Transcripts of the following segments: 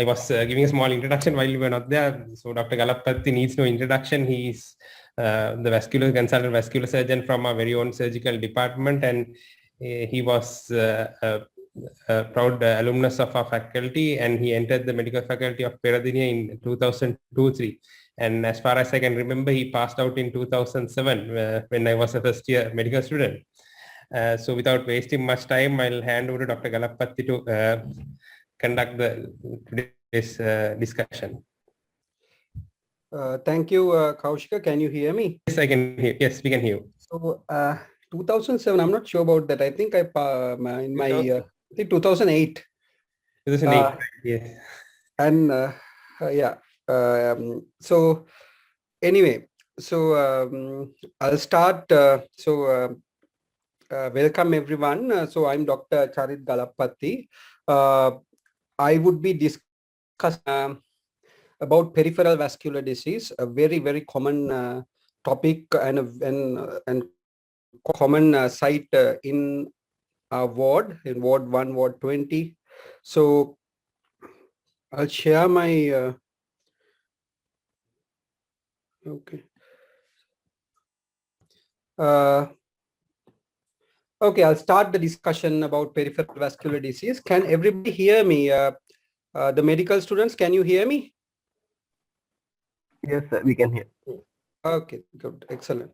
I was giving a small introduction while you were not there. So Dr. Galappaththi needs no introduction. He is the vascular consultant, vascular surgeon from our very own surgical department, and he was a proud alumnus of our faculty, and he entered the medical faculty of Peradeniya in 2002-3. And as far as I can remember, he passed out in 2007 when I was a first year medical student. So without wasting much time, I'll hand over to Dr. Galappaththi to conduct today's discussion. Thank you, Kaushika. Can you hear me? Yes, I can hear. Yes, we can hear you. So 2007, I'm not sure about that. I think I think 2008. 2008, yes. And yeah. So anyway, so I'll start. Welcome everyone. So I'm Dr. Charith Galappaththi. I would be discussing about peripheral vascular disease, a very, very common topic and common site in our ward, in Ward 1, Ward 20. So I'll share my, okay. Okay, I'll start the discussion about peripheral vascular disease. Can everybody hear me? The medical students, can you hear me? Yes, sir, we can hear. Okay, good, excellent.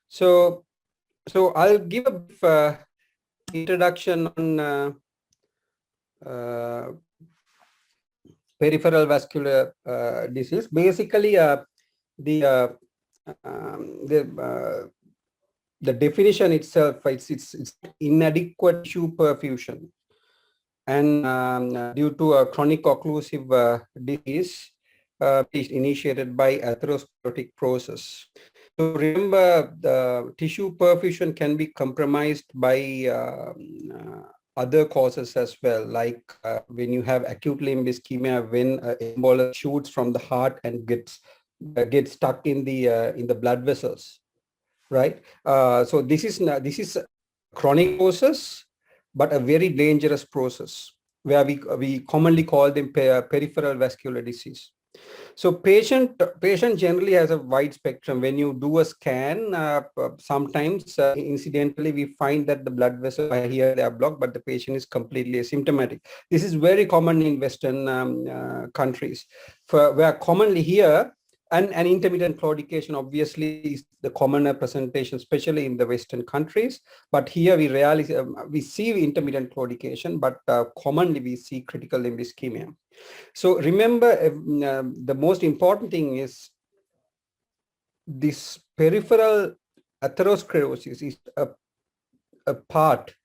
So I'll give a brief introduction on peripheral vascular disease. Basically, the definition itself, it's inadequate tissue perfusion, and due to a chronic occlusive disease is initiated by atherosclerotic process. So remember, the tissue perfusion can be compromised by other causes as well, like when you have acute limb ischemia, when embolus shoots from the heart and gets stuck in the blood vessels. Right. So this is chronic process, but a very dangerous process where we commonly call them peripheral vascular disease. So patient generally has a wide spectrum. When you do a scan, sometimes incidentally we find that the blood vessels here they are blocked, but the patient is completely asymptomatic. This is very common in Western countries, where commonly here. And intermittent claudication obviously is the commoner presentation, especially in the Western countries. But here we see intermittent claudication, but commonly we see critical limb ischemia. So remember, the most important thing is this peripheral atherosclerosis is a part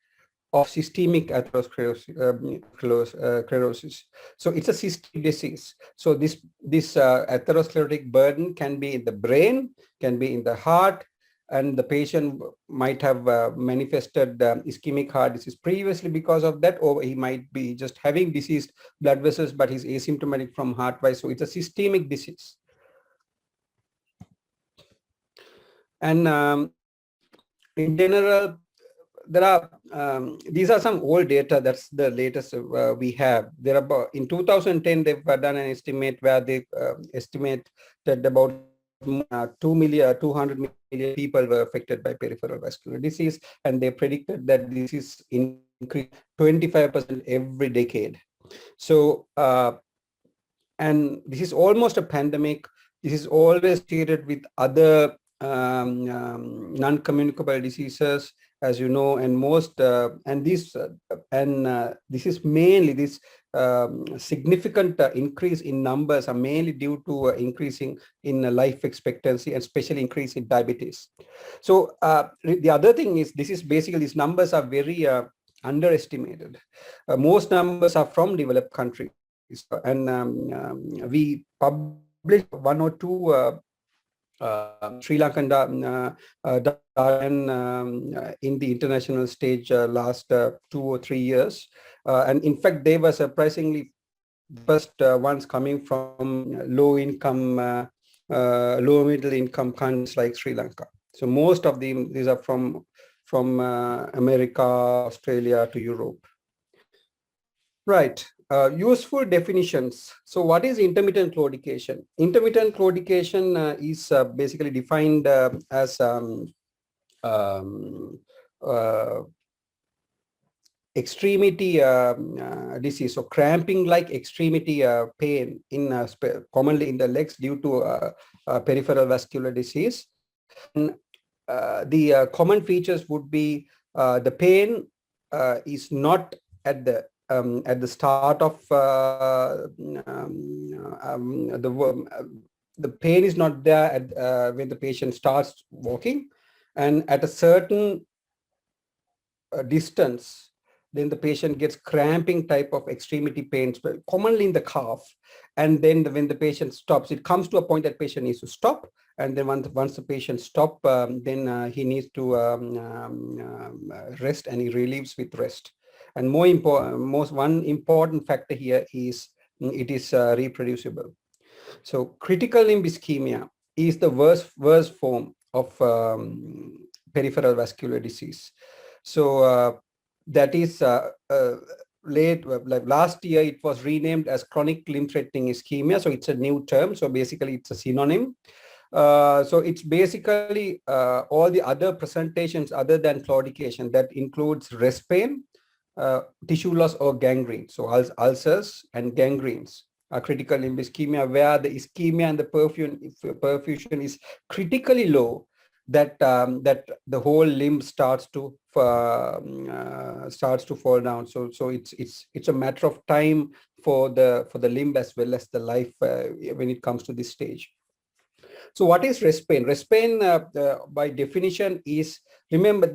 of systemic atherosclerosis. So it's a systemic disease. So this atherosclerotic burden can be in the brain, can be in the heart, and the patient might have manifested ischemic heart disease previously because of that, or he might be just having diseased blood vessels, but he's asymptomatic from heart-wise. So it's a systemic disease. And in general, there are these are some old data. That's the latest we have. There are about, in 2010 they've done an estimate where they estimated about 200 million people were affected by peripheral vascular disease, and they predicted that this is increased 25% every decade. So and this is almost a pandemic. This is always treated with other non-communicable diseases, as you know, and most this is mainly this significant increase in numbers are mainly due to increasing in life expectancy, and especially increase in diabetes. So the other thing is, this is basically, these numbers are very underestimated. Most numbers are from developed countries, and we published one or two Sri Lankan in the international stage last 2 or 3 years, and in fact they were surprisingly first ones coming from low middle income countries like Sri Lanka. So most of them, these are from America, Australia to Europe. Right. Useful definitions. So what is intermittent claudication? Intermittent claudication is basically defined as extremity disease, so cramping like extremity pain in commonly in the legs due to peripheral vascular disease. And the common features would be the pain is not at the start of the pain is not there at, when the patient starts walking, and at a certain distance, then the patient gets cramping type of extremity pains, commonly in the calf. And then when the patient stops, it comes to a point that patient needs to stop. And then once the patient stop, then he needs to rest, and he relieves with rest. And one important factor here is it is reproducible. So critical limb ischemia is the worst form of peripheral vascular disease. So that is like last year it was renamed as chronic limb threatening ischemia. So it's a new term. So basically it's a synonym. So it's basically all the other presentations other than claudication that includes rest pain, tissue loss or gangrene. So ulcers and gangrenes are critical limb ischemia, where the ischemia and the perfusion is critically low, that that the whole limb starts to fall down. So it's a matter of time for the limb as well as the life when it comes to this stage. So what is rest pain? Rest pain by definition is, remember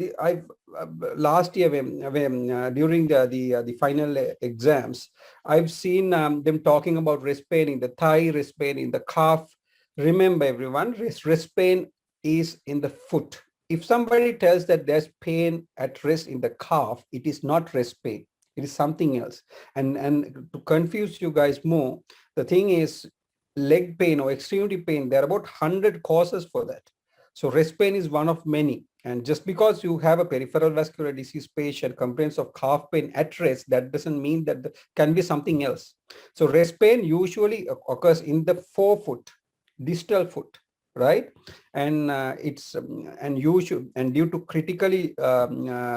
last year when during the final exams, I've seen them talking about rest pain in the thigh, rest pain in the calf. Remember everyone, rest pain is in the foot. If somebody tells that there's pain at rest in the calf, it is not rest pain. It is something else. And to confuse you guys more, the thing is, leg pain or extremity pain, there are about 100 causes for that. So rest pain is one of many. And just because you have a peripheral vascular disease patient complains of calf pain at rest, that doesn't mean that can be something else. So rest pain usually occurs in the forefoot, distal foot, right? And it's and due to critically low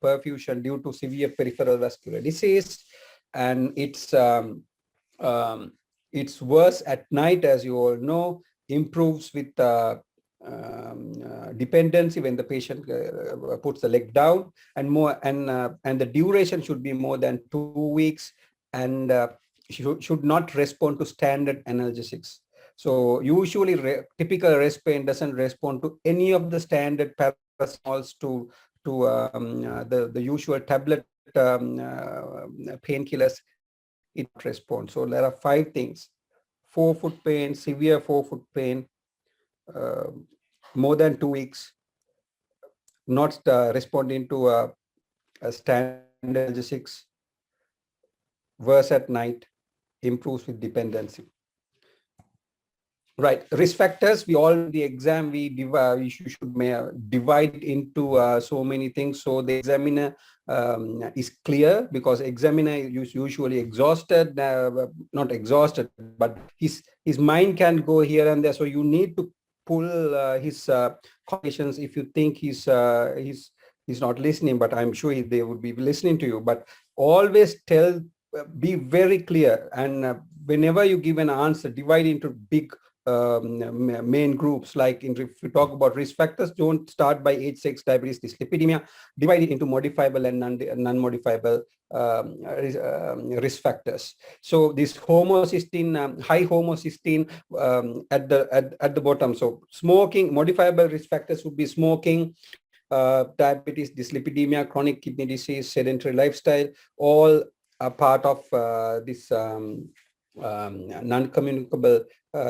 perfusion due to severe peripheral vascular disease, and it's worse at night, as you all know, improves with dependency when the patient puts the leg down, and the duration should be more than 2 weeks, and should not respond to standard analgesics. So usually typical rest pain doesn't respond to any of the standard paracetamols to the usual tablet painkillers. It responds. So there are 5 things: forefoot pain, severe forefoot pain, more than 2 weeks, not responding to a standard analgesics, worse at night, improves with dependency. Right, risk factors. We all the exam we should divide into so many things. So the examiner is clear, because examiner is usually exhausted, not exhausted, but his mind can go here and there. So you need to pull his questions if you think he's not listening. But I'm sure they would be listening to you. But always be very clear, and whenever you give an answer, divide into big main groups. Like if you talk about risk factors, don't start by age, sex, diabetes, dyslipidemia. Divide it into modifiable and non-modifiable risk factors. So this homocysteine, high homocysteine at the bottom. So smoking, modifiable risk factors would be smoking, diabetes, dyslipidemia, chronic kidney disease, sedentary lifestyle, all are part of this non-communicable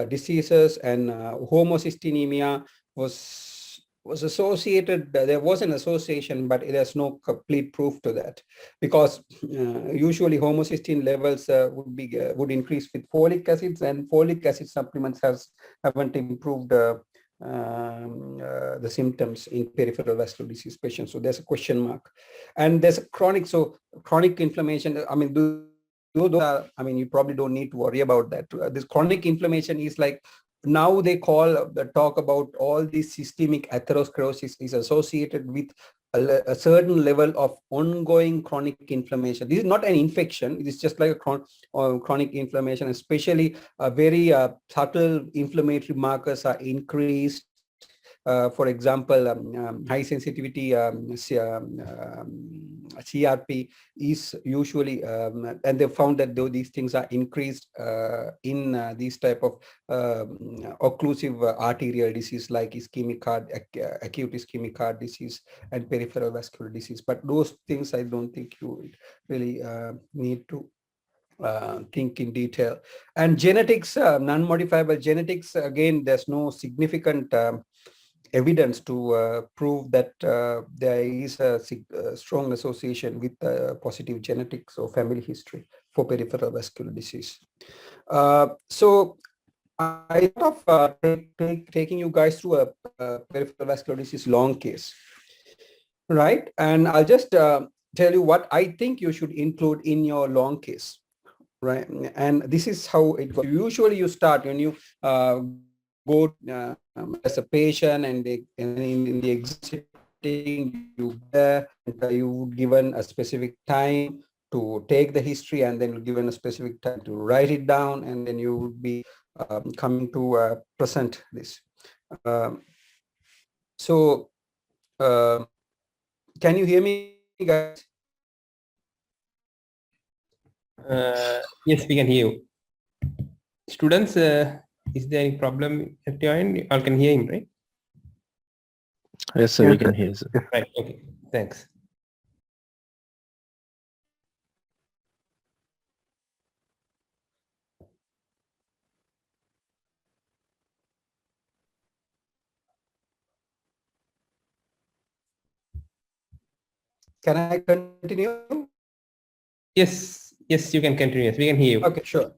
diseases. And homocysteinemia was associated. There was an association, but there's no complete proof to that, because usually homocysteine levels would increase with folic acids, and folic acid supplements haven't improved the symptoms in peripheral vascular disease patients. So there's a question mark, and there's a chronic. So chronic inflammation. I mean, you probably don't need to worry about that. This chronic inflammation is like, now they talk about all this systemic atherosclerosis is associated with a certain level of ongoing chronic inflammation. This is not an infection. It is just like a chronic inflammation, especially very subtle inflammatory markers are increased. For example, high sensitivity CRP is usually, and they found that though these things are increased in these type of occlusive arterial disease like ischemic heart, acute ischemic heart disease, and peripheral vascular disease. But those things I don't think you really need to think in detail. And genetics, non-modifiable genetics, again, there's no significant evidence to prove that there is a strong association with positive genetics or family history for peripheral vascular disease. So I thought of taking you guys through a peripheral vascular disease long case, right? And I'll just tell you what I think you should include in your long case, right? And this is how it goes. Usually you start when you go as a patient, and in the existing you would given a specific time to take the history, and then given a specific time to write it down, and then you would be coming to present this. So can you hear me, guys? Yes, we can hear you. Students, is there any problem at your end? You all can hear him, right? Yes, sir, we can hear you, sir. Right, okay, thanks. Can I continue? Yes, yes, you can continue. Yes, we can hear you. Okay, sure.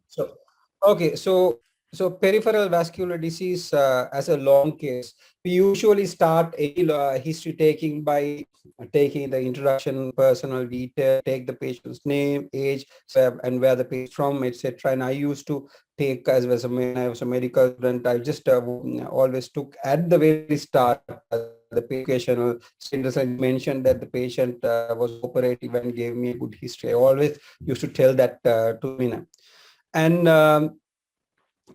So peripheral vascular disease as a long case, we usually start a history taking by taking the introduction, personal detail, take the patient's name, age, and where the patient from, etc. And I used to take, as was when I was a medical student, I just always took at the very start the patient status. I mentioned that the patient was operative and gave me a good history. I always used to tell that to me.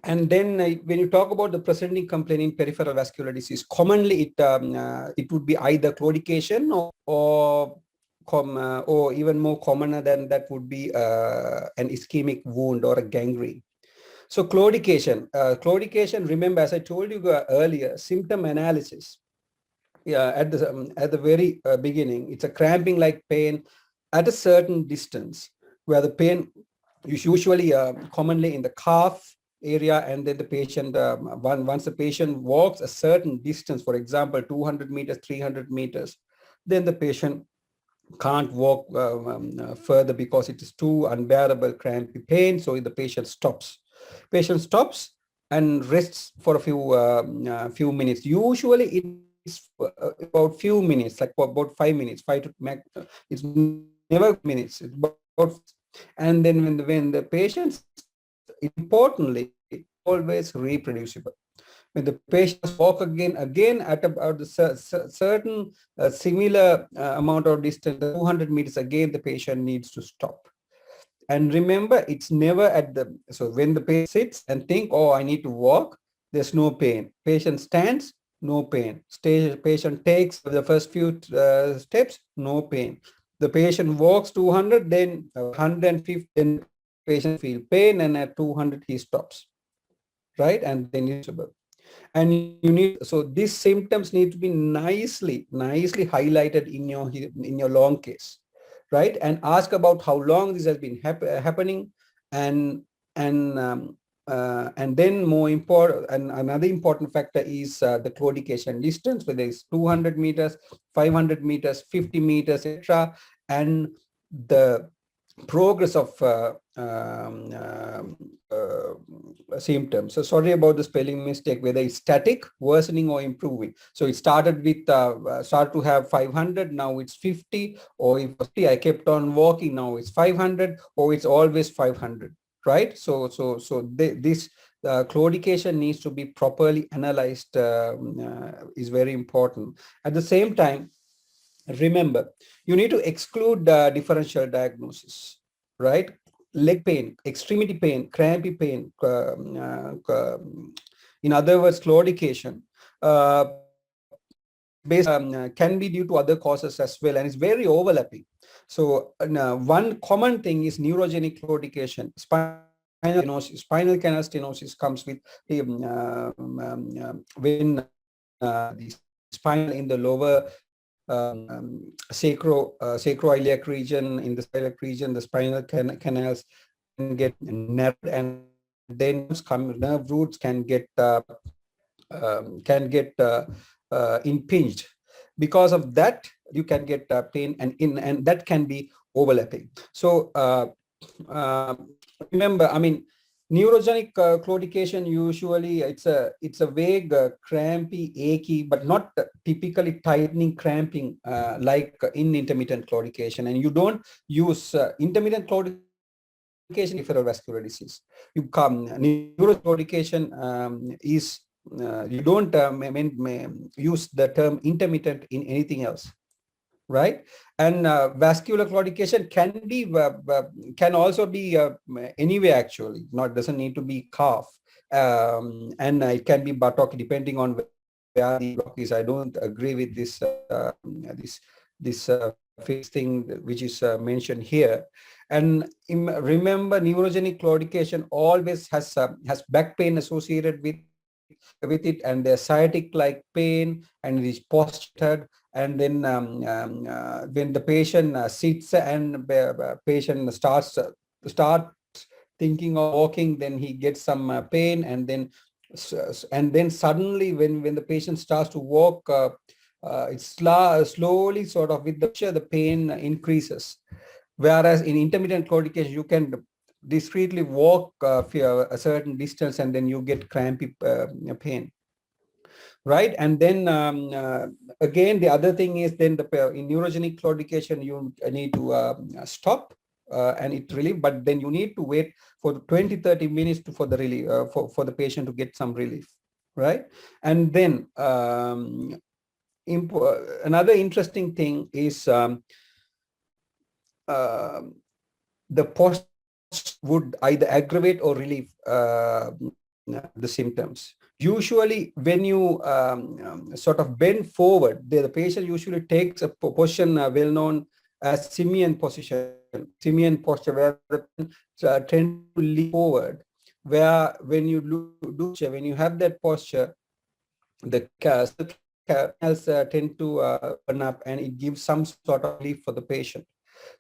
And then when you talk about the presenting complaint in peripheral vascular disease, commonly it would be either claudication or even more commoner than that would be an ischemic wound or a gangrene. So claudication, remember, as I told you earlier, symptom analysis. Yeah, at the very beginning, it's a cramping like pain at a certain distance, where the pain is usually commonly in the calf area, and then the patient, once the patient walks a certain distance, for example 200 meters, 300 meters, then the patient can't walk further because it is too unbearable crampy pain. So the patient stops and rests for a few minutes. Usually it's about few minutes, like about 5 minutes, 5 to max. It's never minutes. It's about, and then when the patient, importantly, always reproducible. When the patients walk again at about the certain similar amount of distance, 200 meters, again the patient needs to stop. And remember, it's never at the, so when the patient sits and think, oh, I need to walk, there's no pain. Patient stands, no pain. Patient takes the first few steps, no pain. The patient walks 200, then 150, then patient feel pain, and at 200 he stops, right? And then it's about. And you need, so these symptoms need to be nicely highlighted in your long case, right? And ask about how long this has been happening, and then more important, and another important factor is the claudication distance, whether it's 200 meters, 500 meters, 50 meters, etc. And the progress of symptoms. So sorry about the spelling mistake, whether it's static, worsening, or improving. So it started with start to have 500, now it's 50, or if 50 I kept on walking, now it's 500, or it's always 500, right? So this claudication needs to be properly analyzed, is very important. At the same time, remember, you need to exclude differential diagnosis, right? Leg pain, extremity pain, crampy pain, in other words, claudication, can be due to other causes as well, and it's very overlapping. So one common thing is neurogenic claudication. Spinal canal stenosis comes with when the spinal in the lower sacroiliac region, in the sacroiliac region, the spinal canals can get narrowed, and then nerve roots can get impinged. Because of that, you can get pain, and that can be overlapping. So remember, I mean, neurogenic claudication, usually it's a vague, crampy, achy, but not typically tightening, cramping like in intermittent claudication. And you don't use intermittent claudication, peripheral vascular disease. You come neurogenic claudication is you don't use the term intermittent in anything else, right? And vascular claudication can also be anywhere, actually. Not doesn't need to be calf, and it can be buttock, depending on where the block is. I don't agree with this face thing which is mentioned here. And remember, neurogenic claudication always has back pain associated with it, and the sciatic like pain, and it is postured. And then when the patient sits and patient starts thinking of walking, then he gets some pain, and then suddenly when the patient starts to walk, it's slowly, sort of, with the pain increases. Whereas in intermittent claudication, you can discreetly walk a certain distance, and then you get crampy pain, right? And then again, the other thing is, then in neurogenic claudication, you need to stop and it relief, but then you need to wait for 20-30 minutes for the relief, for the patient to get some relief, right? And then another interesting thing is the post would either aggravate or relieve the symptoms. Usually, when you sort of bend forward, the patient usually takes a position well known as Simian position, Simian posture, where the tend to lean forward. Where when you when you have that posture, the canals tend to open up, and it gives some sort of relief for the patient.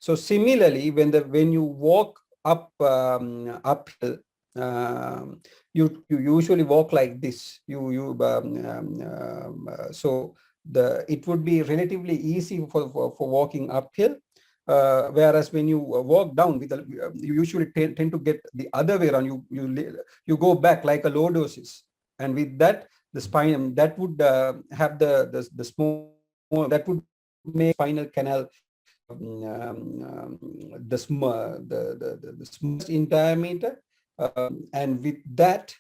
So similarly, when you walk uphill, you usually walk like this. So it would be relatively easy for walking uphill. Whereas when you walk down, you usually tend to get the other way around. You go back like a lordosis, and with that, the spine that would have the small, that would make spinal canal the smallest in diameter, and with that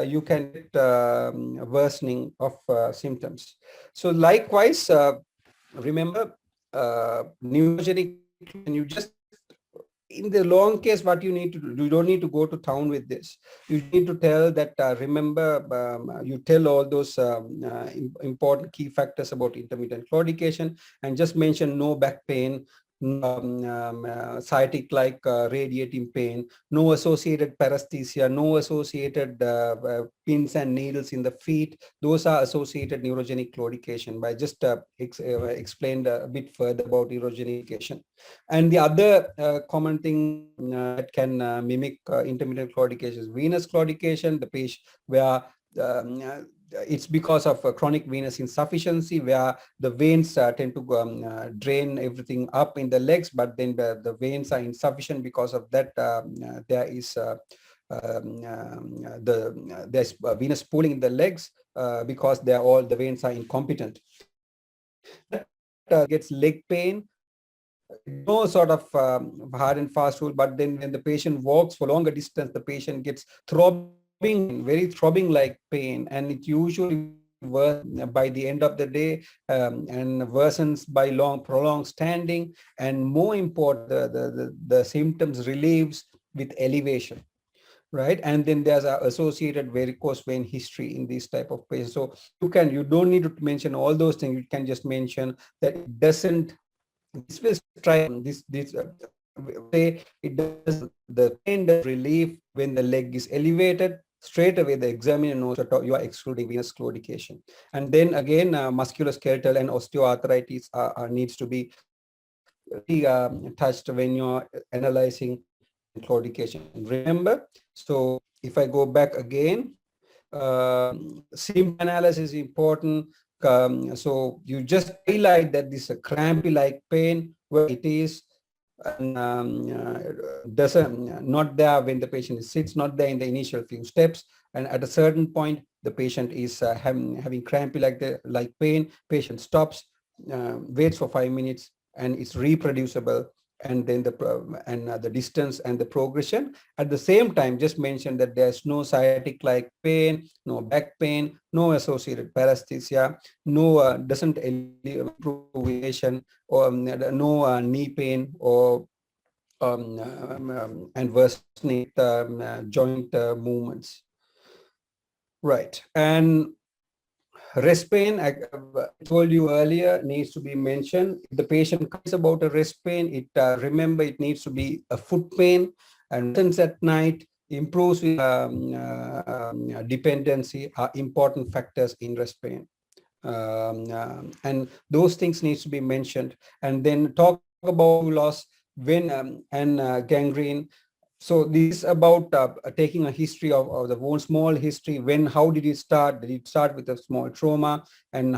you can get worsening of symptoms. So likewise, remember, neurogenic, and you just, in the long case, what you need to do, you don't need to go to town with this. You need to tell that, remember, you tell all those important key factors about intermittent claudication, and just mention no back pain, sciatic like radiating pain, no associated paresthesia, no associated pins and needles in the feet. Those are associated neurogenic claudication. By just explained a bit further about neurogenic claudication. And the other common thing that can mimic intermittent claudication is venous claudication, the patient where it's because of chronic venous insufficiency, where the veins tend to drain everything up in the legs, but then the veins are insufficient. Because of that, there is there's venous pooling in the legs because the veins are incompetent. Gets leg pain, no sort of hard and fast rule, but then when the patient walks for longer distance, the patient gets very throbbing like pain, and it usually by the end of the day and worsens by prolonged standing, and more important, the symptoms relieves with elevation, right? And then there's an associated varicose vein history in this type of patients. So you don't need to mention all those things. You can just mention that it doesn't, this will try this say it does, the pain does relief when the leg is elevated. Straight away the examiner knows that you are excluding venous claudication. And then again, musculoskeletal and osteoarthritis needs to be touched when you're analyzing claudication. Remember, so if I go back again, symptom analysis is important. So you just highlight that this is a crampy like pain where it is, and doesn't not there when the patient sits, not there in the initial few steps, and at a certain point the patient is having crampy like pain. Patient stops, waits for 5 minutes, and it's reproducible. And then the distance and the progression. At the same time, just mention that there's no sciatic like pain, no back pain, no associated paresthesia, no doesn't improve or no knee pain or and worsening joint movements. Right. And rest pain, I told you earlier, needs to be mentioned. If the patient comes about a rest pain, remember it needs to be a foot pain, and at night, improves with dependency are important factors in rest pain. And those things needs to be mentioned. And then talk about loss when and gangrene. So this is about taking a history of the wound, small history. How did it start? Did it start with a small trauma, and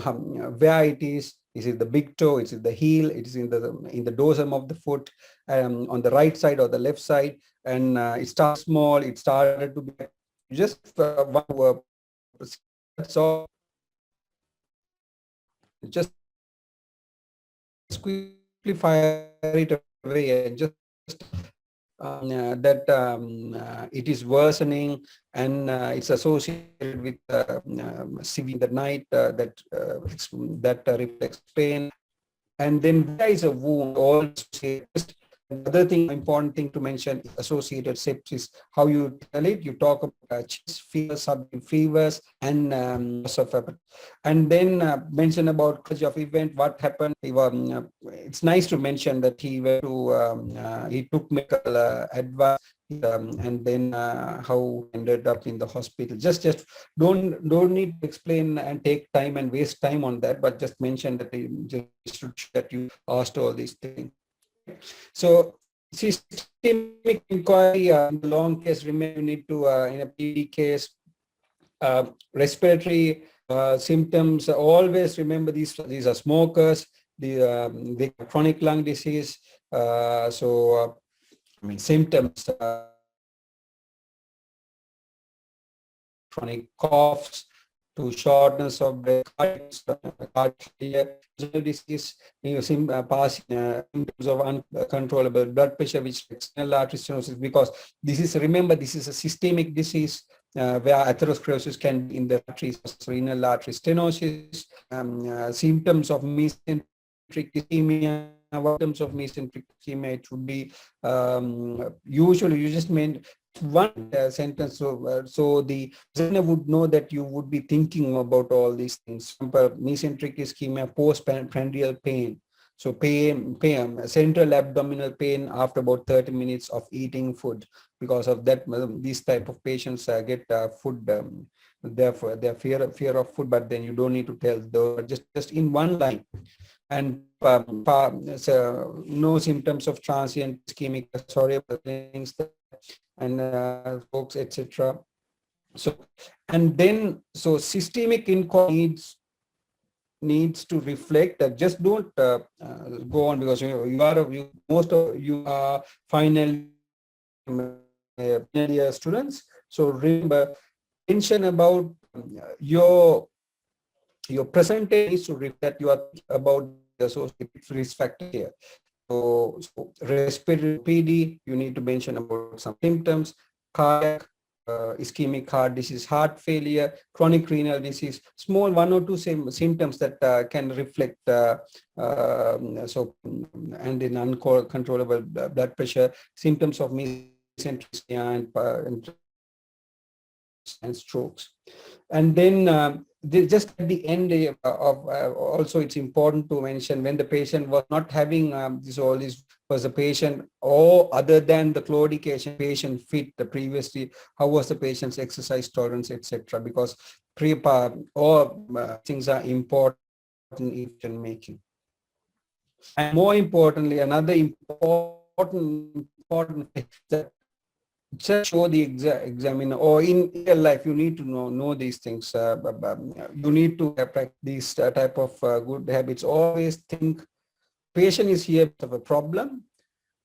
where it is? Is it the big toe? Is it the heel? It is in the dorsum of the foot, on the right side or the left side. And it starts small. It started to be just one word. So just quickly fire it away and just that it is worsening, and it's associated with severe the night that reflects pain. And then there is a wound also. Another thing, important thing to mention, is associated sepsis. How you tell it? You talk about chest fevers, fevers, and and then mention about cause of event. What happened? It's nice to mention that he went to he took medical advice. And then how ended up in the hospital. Just don't need to explain and take time and waste time on that, but just mention that that you asked all these things. So systemic inquiry in the long case, remember you need to in a PD case, respiratory symptoms. Always remember these are smokers. The chronic lung disease. Symptoms, chronic coughs, to shortness of breath, heart failure, disease, symptoms of uncontrollable blood pressure, which external artery stenosis, because remember, this is a systemic disease where atherosclerosis can be in the arteries, renal artery stenosis, symptoms of mesenteric ischemia. Symptoms of mesenteric ischemia, it would be usually you just meant one sentence, so the listener would know that you would be thinking about all these things. Mesenteric ischemia, postprandial pain. So pain, central abdominal pain after about 30 minutes of eating food. Because of that, these type of patients get food. Therefore, their fear of food, but then you don't need to tell those, just in one line. And no symptoms of transient ischemic, sorry, things, and folks, etc. So, and then, so systemic inquiry needs to reflect that. Just don't go on, because most of you are final year students. So remember, mention about your presentation needs to reflect you are about the associated risk factor here. So respiratory PD, you need to mention about some symptoms, cardiac, ischemic heart disease, heart failure, chronic renal disease, small 1 or 2 symptoms that can reflect and in uncontrollable blood pressure, symptoms of mesentery and strokes. And then just at the end of also, it's important to mention when the patient was not having all this, was the patient, or other than the claudication, patient fit the previously, how was the patient's exercise tolerance, etc. Because all things are important in decision making. And more importantly, another important that just show the examiner, or in real life, you need to know these things. You need to practice these type of good habits. Always think patient is here of a problem,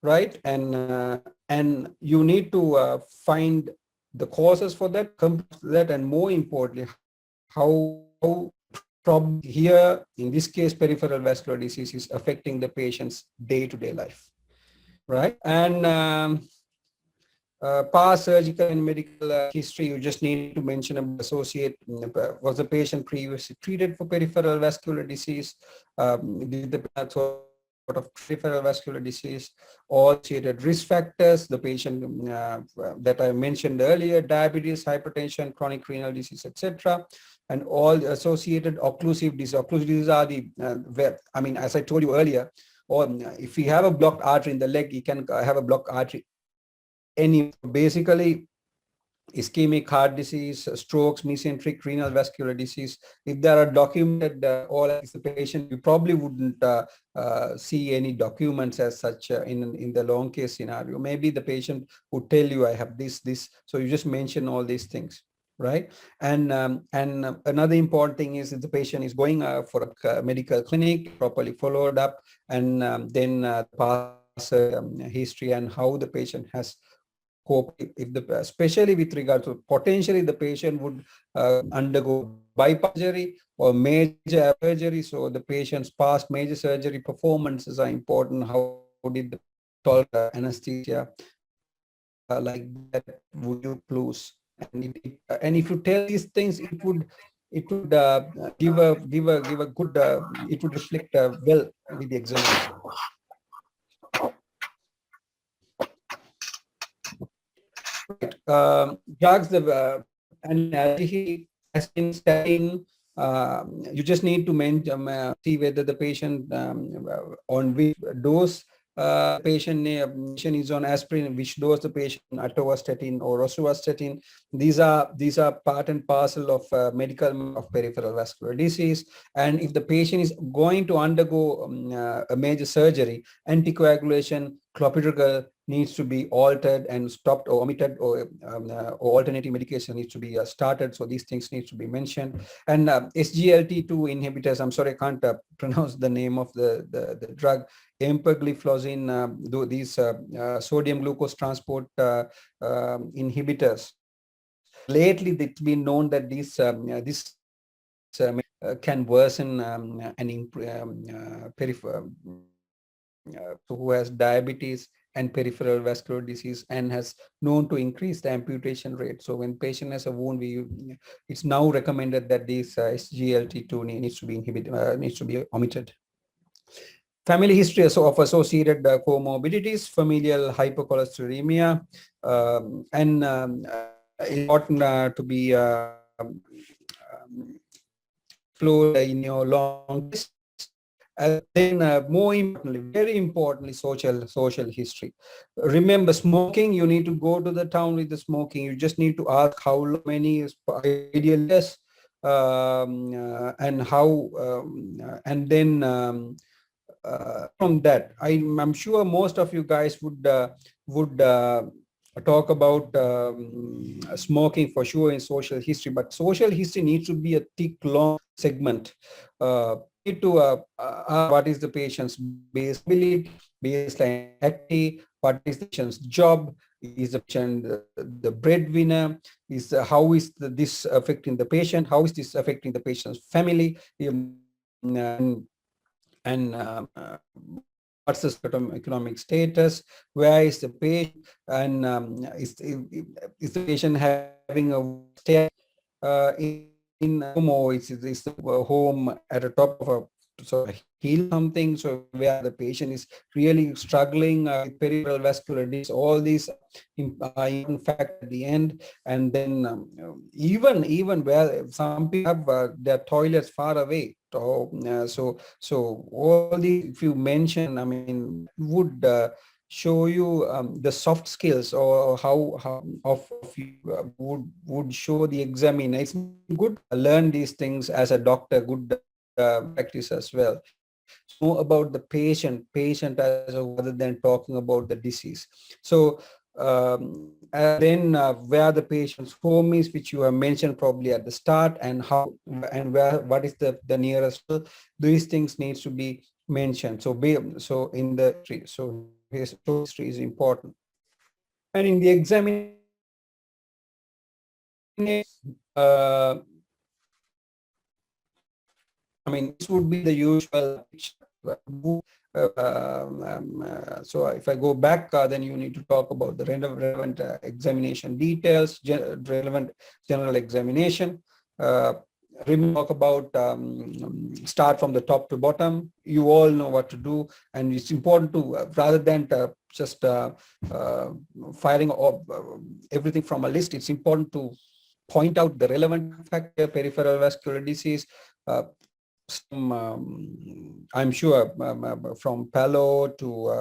right? And you need to find the causes for that, and more importantly, how problem here, in this case, peripheral vascular disease is affecting the patient's day-to-day life, right? And past surgical and medical history, you just need to mention about associate, was the patient previously treated for peripheral vascular disease, did the sort of peripheral vascular disease, all associated risk factors, the patient that I mentioned earlier, diabetes, hypertension, chronic renal disease, etc. And all associated occlusive disease. Occlusive disease are the, I mean, as I told you earlier, or if you have a blocked artery in the leg, you can have a blocked artery. Basically, ischemic heart disease, strokes, mesenteric renal vascular disease, if there are documented all anticipation, you probably wouldn't see any documents as such in the long case scenario. Maybe the patient would tell you, I have this. So you just mention all these things, right? And another important thing is that the patient is going for a medical clinic, properly followed up, and then past history and how the patient has coped. If especially with regard to potentially the patient would undergo bypass surgery or major surgery. So the patient's past major surgery performances are important. How did the tolerate anesthesia? Like that, would you lose? And if you tell these things, it would give a good, it would reflect well with the examination. Right. Drugs, and statin, you just need to see whether the patient on which dose patient is on aspirin, which dose the patient atorvastatin or rosuvastatin. These are part and parcel of medical of peripheral vascular disease. And if the patient is going to undergo a major surgery, anticoagulation, clopidogrel needs to be altered and stopped or omitted, or alternative medication needs to be started. So these things need to be mentioned. And SGLT2 inhibitors, I'm sorry, I can't pronounce the name of the drug, empagliflozin, these sodium glucose transport inhibitors. Lately, it's been known that this can worsen who has diabetes and peripheral vascular disease, and has known to increase the amputation rate. So when patient has a wound, it's now recommended that this SGLT2 needs to be inhibited, needs to be omitted. Family history of associated comorbidities, familial hypercholesterolemia, and important to be explored in your long test. And then more importantly, very importantly, social history. Remember, smoking, you need to go to the town with the smoking. You just need to ask how many is ideal years, and how, and then from that, I'm sure most of you guys would talk about smoking for sure in social history, but social history needs to be a thick, long segment. Need to what is the patient's baseline activity, what is the patient's job, is the patient the breadwinner, is how is this affecting the patient, how is this affecting the patient's family, and what's the economic status, where is the patient, and is the patient having a stay in home, or is the home at the top of a sort of hill something, so where the patient is really struggling with peripheral vascular disease. All these important facts at the end. And then even where some people have their toilets far away, so all these, if you mention, I mean, would show you the soft skills, or how of you would show the examiner. It's good to learn these things as a doctor, good practice as well. Know about the patient as rather than talking about the disease. So and then where the patient's home is, which you have mentioned probably at the start, and how and where, what is the nearest. These things needs to be mentioned. So so in the so history is important. And in the examination, I mean, this would be the usual. So if I go back, then you need to talk about the relevant examination details, relevant general examination. Talk about start from the top to bottom. You all know what to do, and it's important to rather than just firing off everything from a list. It's important to point out the relevant factor, peripheral vascular disease. I'm sure from Palo to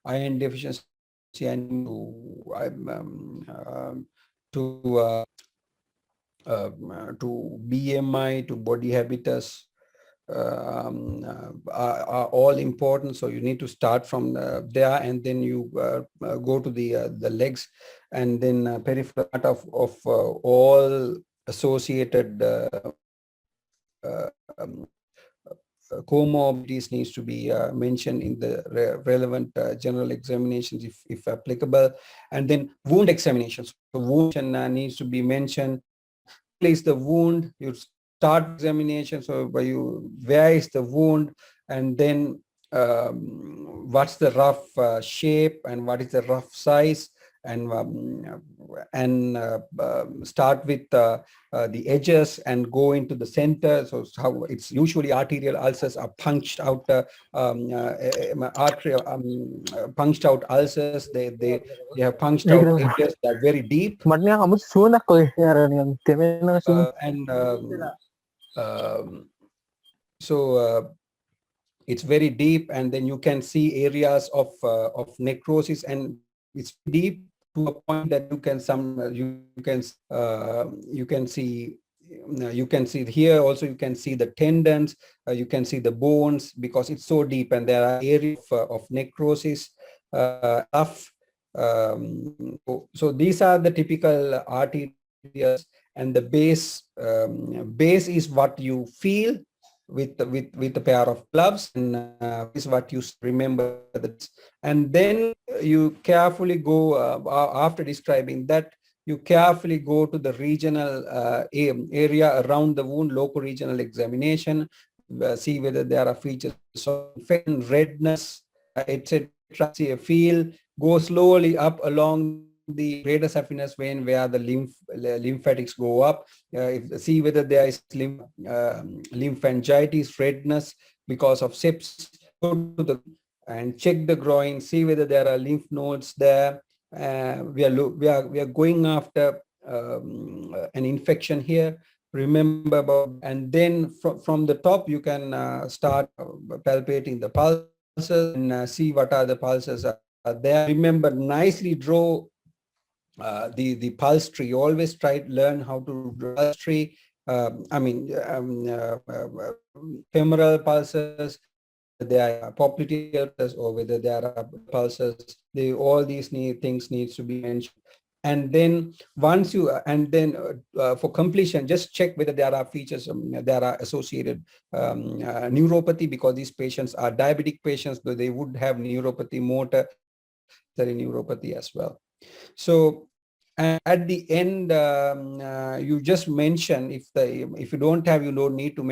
iron deficiency and to BMI, to body habitus, are all important. So you need to start from there, and then you go to the legs, and then peripheral part of all associated comorbidities needs to be mentioned in the relevant general examinations if applicable. And then wound examinations. So wound needs to be mentioned. Place the wound, you start examination. So where is the wound, and then what's the rough shape, and what is the rough size, and start with the edges and go into the center. So how it's usually arterial ulcers are punched out, arterial punched out ulcers. They have punched out edges that are very deep. So it's very deep, and then you can see areas of necrosis, and it's deep to a point that you can see here also. You can see the tendons, you can see the bones, because it's so deep, and there are areas of necrosis. So these are the typical arterials, and the base is what you feel with a pair of gloves, and is what you remember. And then you carefully go after describing that, you carefully go to the regional area around the wound, local regional examination, see whether there are features of infection, redness, etc. See a feel, go slowly up along the greater saphenous vein where the lymphatics go up. See whether there is lymphangitis, redness because of sepsis. Go to and check the groin, see whether there are lymph nodes there. We are going after an infection here. Remember about, and then from the top you can start palpating the pulses and see what are the pulses are there. Remember, nicely draw the pulse tree. Always try to learn how to draw pulse tree. Femoral pulses, they are popliteal ulcers or whether they are pulses. All these things needs to be mentioned. And then once you, for completion, just check whether there are features, there are associated neuropathy, because these patients are diabetic patients, though they would have neuropathy, motor neuropathy as well. So, and at the end, you just mention if you don't have, you don't need to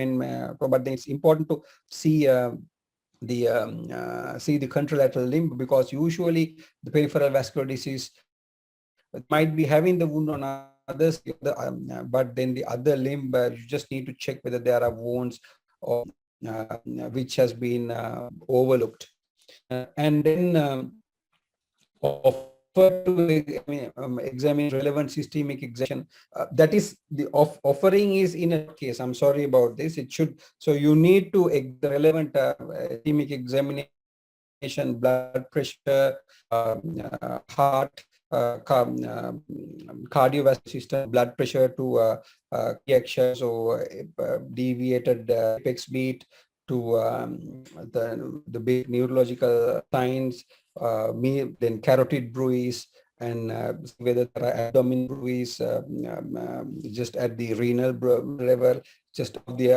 but then it's important to see the contralateral limb, because usually the peripheral vascular disease might be having the wound on others, but then the other limb, you just need to check whether there are wounds or which has been overlooked, and then offer to examine relevant systemic examination. That is the offering is in a case. I'm sorry about this. It should, so you need to relevant systemic examination, blood pressure, heart, cardiovascular system, blood pressure to reactions or deviated apex beat, to the big neurological signs, then carotid bruise, and whether there are abdominal bruise just at the renal level, just of the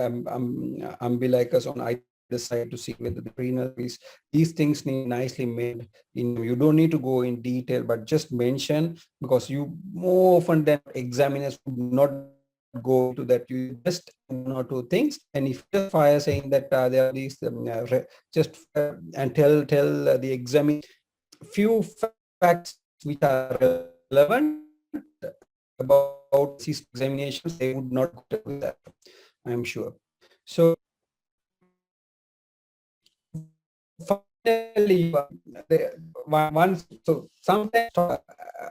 umbilicus on either side, to see whether the renal is. These things need nicely made. You don't need to go in detail, but just mention, because you more often than examiners would not go to that. You just one or two things, and if you just fire saying that there are these and tell the examiner few facts which are relevant about these examinations, they would not go with that, I'm sure. So finally, so sometimes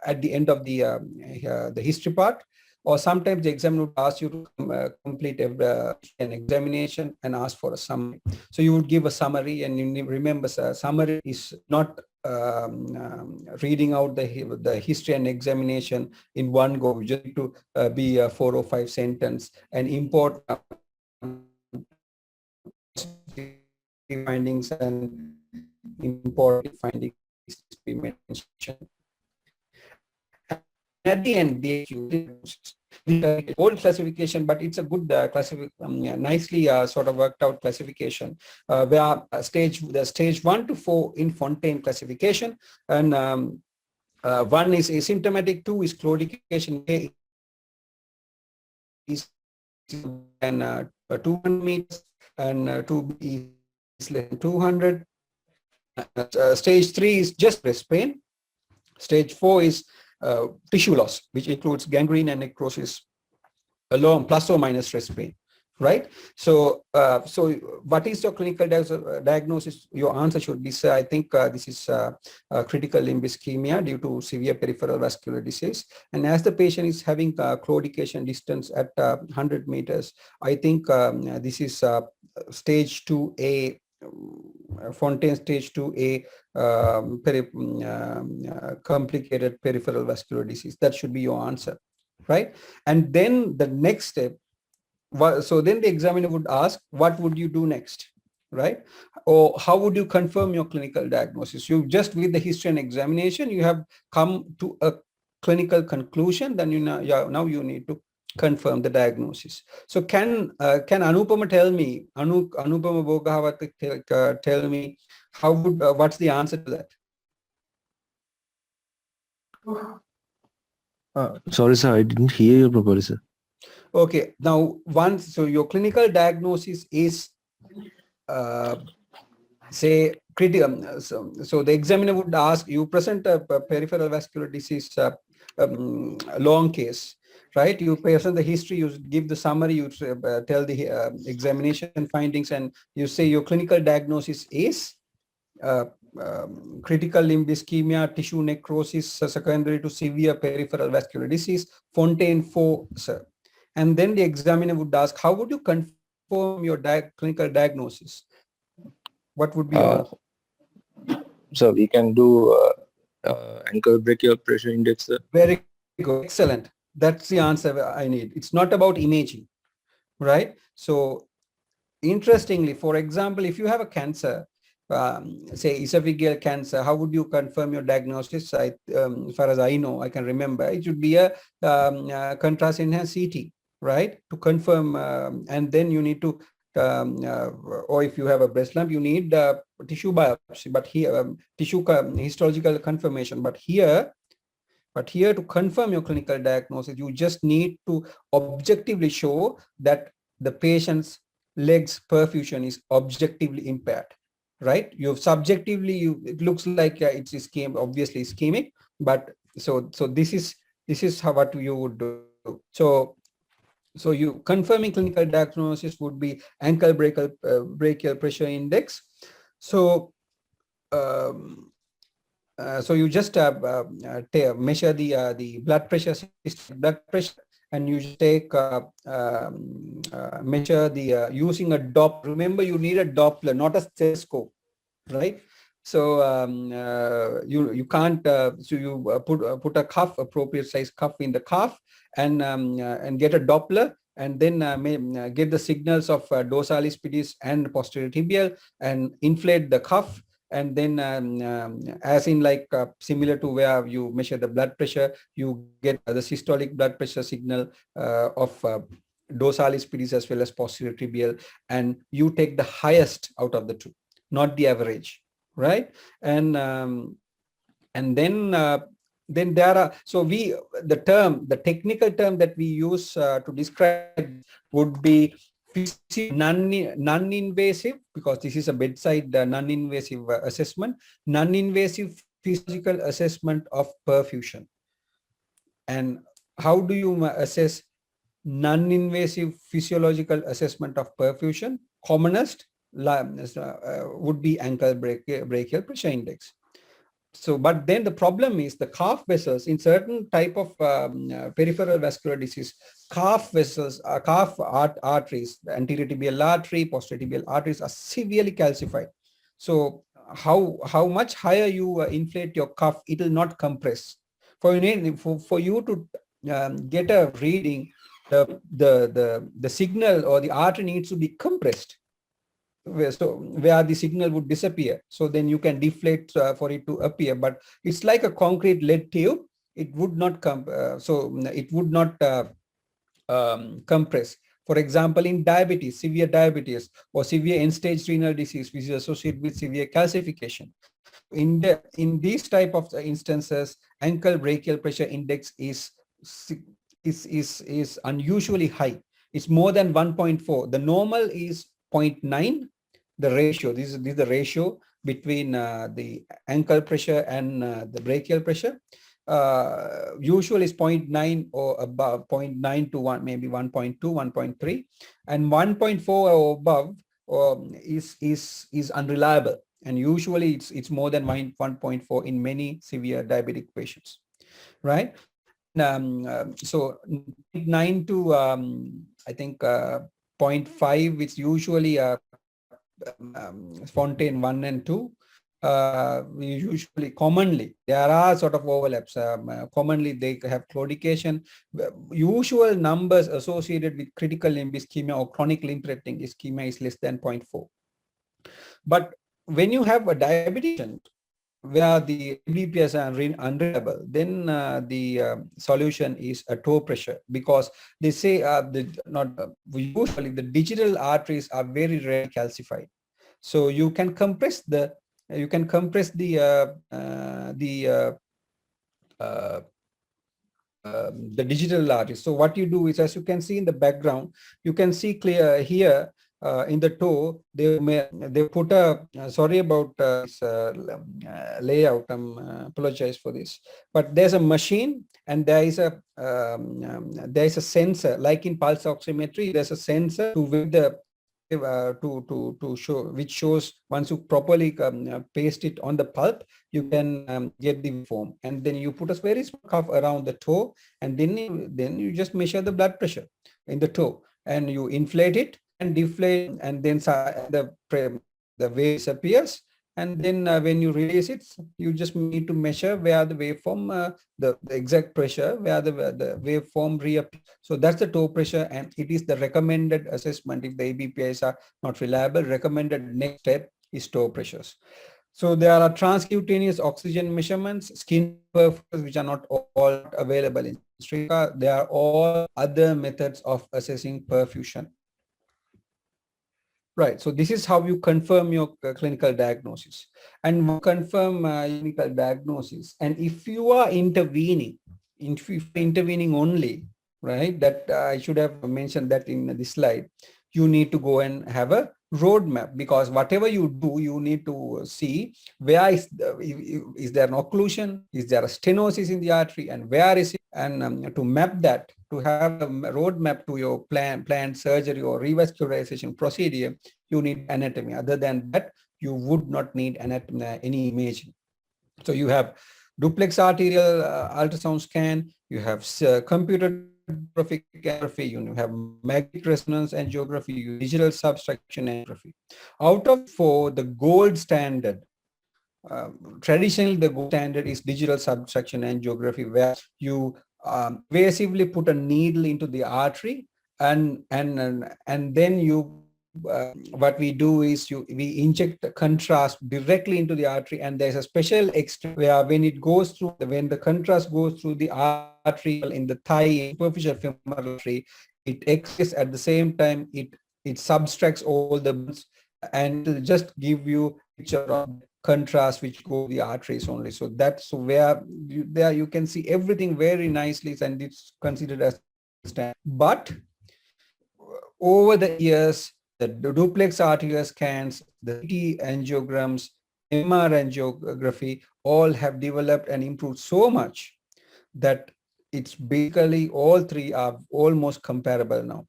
at the end of the history part, or sometimes the examiner would ask you to complete an examination and ask for a summary. So you would give a summary, and you remember, summary is not reading out the history and examination in one go. You just need to be a 4 or 5 sentence and import findings and important findings to be mentioned. At the end, the old classification, but it's a good nicely sort of worked out classification, where the stage 1 to 4 in Fontaine classification, and 1 is asymptomatic, 2 is claudication, A is and 200 meters, and 2B is less than 200. Stage 3 is just breast pain. Stage 4 is tissue loss, which includes gangrene and necrosis along plus or minus stress pain, right? So, what is your clinical diagnosis? Your answer should be, sir, I think this is critical limb ischemia due to severe peripheral vascular disease. And as the patient is having claudication distance at 100 meters, I think this is stage 2A, Fontaine stage 2A, complicated peripheral vascular disease. That should be your answer, right? And then the next step, so then the examiner would ask, what would you do next, right? Or how would you confirm your clinical diagnosis? You just, with the history and examination, you have come to a clinical conclusion, then now you need to confirm the diagnosis. So can Anupama tell me, Anupama Bogahawat tell me, how would what's the answer to that? Sorry, sir, I didn't hear you properly, sir. Okay, now so your clinical diagnosis is say critical. So the examiner would ask, you present a peripheral vascular disease long case, right? You present the history, you give the summary, you tell the examination findings, and you say your clinical diagnosis is critical limb ischemia, tissue necrosis secondary to severe peripheral vascular disease, Fontaine 4, sir. And then the examiner would ask, how would you confirm your clinical diagnosis? What would be your... So we can do ankle brachial pressure index, sir. Very good, excellent. That's the answer I need. It's not about imaging, right? So interestingly, for example, if you have a cancer, say esophageal cancer, how would you confirm your diagnosis? As far as I know, I can remember, it should be a contrast enhanced CT, right, to confirm, and then you need to, or if you have a breast lump, you need tissue biopsy, but here tissue histological confirmation. But here to confirm your clinical diagnosis, you just need to objectively show that the patient's legs perfusion is objectively impaired, right? You've subjectively, it looks like it's obviously ischemic, but so this is how what you would do. So you confirming clinical diagnosis would be ankle brachial pressure index. So so you just measure the blood pressure, and you just take measure the using a Doppler. Remember, you need a Doppler, not a stethoscope, right? So you can't. So you put a cuff, appropriate size cuff in the cuff, and get a Doppler, and then get the signals of dorsalis pedis and posterior tibial, and inflate the cuff. And then as in like similar to where you measure the blood pressure, you get the systolic blood pressure signal of dorsalis pedis as well as posterior tibial, and you take the highest out of the two, not the average, right? And then there are, so the technical term that we use to describe would be non-invasive, because this is a bedside non-invasive assessment, non-invasive physical assessment of perfusion. And how do you assess non-invasive physiological assessment of perfusion? Commonest would be ankle brachial pressure index. So, but then the problem is the calf vessels in certain type of peripheral vascular disease, calf vessels, calf arteries, the anterior tibial artery, posterior tibial arteries are severely calcified. So how much higher you inflate your cuff, it will not compress. For you to get a reading, the signal or the artery needs to be compressed, where the signal would disappear. So then you can deflate for it to appear, but it's like a concrete lead tube. It would not compress. For example, in diabetes, severe diabetes, or severe end-stage renal disease, which is associated with severe calcification. In these type of instances, ankle brachial pressure index is unusually high. It's more than 1.4. The normal is 0.9. The ratio, this is the ratio between the ankle pressure and the brachial pressure. Usually is 0.9 or above, 0.9 to 1, maybe 1.2, 1.3, and 1.4 or above is unreliable. And usually it's more than 1.4 in many severe diabetic patients, right? So 0.9 to I think 0.5, it's usually Fontaine 1 and 2. Usually, commonly, there are sort of overlaps. Commonly, they have claudication. Usual numbers associated with critical limb ischemia or chronic limb threatening ischemia is less than 0.4. But when you have a diabetes where the BPS are unreliable, then the solution is a toe pressure, because they say usually the digital arteries are very rarely calcified. So you can compress the digital arteries. So what you do is, as you can see in the background, you can see clear here. In the toe, they put a sorry about this layout. Apologize for this, but there's a machine and there is a sensor, like in pulse oximetry. There's a sensor to with the to show, which shows once you properly paste it on the pulp, you can get the form, and then you put a very small cuff around the toe, and then you just measure the blood pressure in the toe, and you inflate it and deflate, and then the wave disappears, and then when you release it, you just need to measure where the waveform, the exact pressure, where the waveform reappears. So that's the toe pressure, and it is the recommended assessment. If the ABPIs are not reliable, recommended next step is toe pressures. So there are transcutaneous oxygen measurements, skin perforers, which are not all available in Sri Lanka. There are all other methods of assessing perfusion. Right. So this is how you confirm your clinical diagnosis. And confirm clinical diagnosis. And if you are intervening, if you're intervening only, right, that I should have mentioned that in this slide, you need to go and have a roadmap, because whatever you do, you need to see where is there an occlusion, is there a stenosis in the artery, and where is it, and to map that, to have a roadmap to your planned surgery or revascularization procedure, you need anatomy. Other than that, you would not need anatomy, any imaging. So you have duplex arterial ultrasound scan, you have computer angiography, you have magnetic resonance angiography, you digital subtraction angiography. Out of four, the gold standard, traditionally the gold standard is digital subtraction angiography, where you invasively put a needle into the artery, and then you what we do is we inject the contrast directly into the artery, and there's a special extent where when it goes through, when the contrast goes through the artery in the thigh, superficial femoral artery, it exists at the same time, it subtracts all the bones, and it'll just give you a picture of contrast which go to the arteries only. So that's where there you can see everything very nicely, and it's considered as standard. But over the years, the duplex arterial scans, the CT angiograms, MR angiography, all have developed and improved so much that it's basically all three are almost comparable now.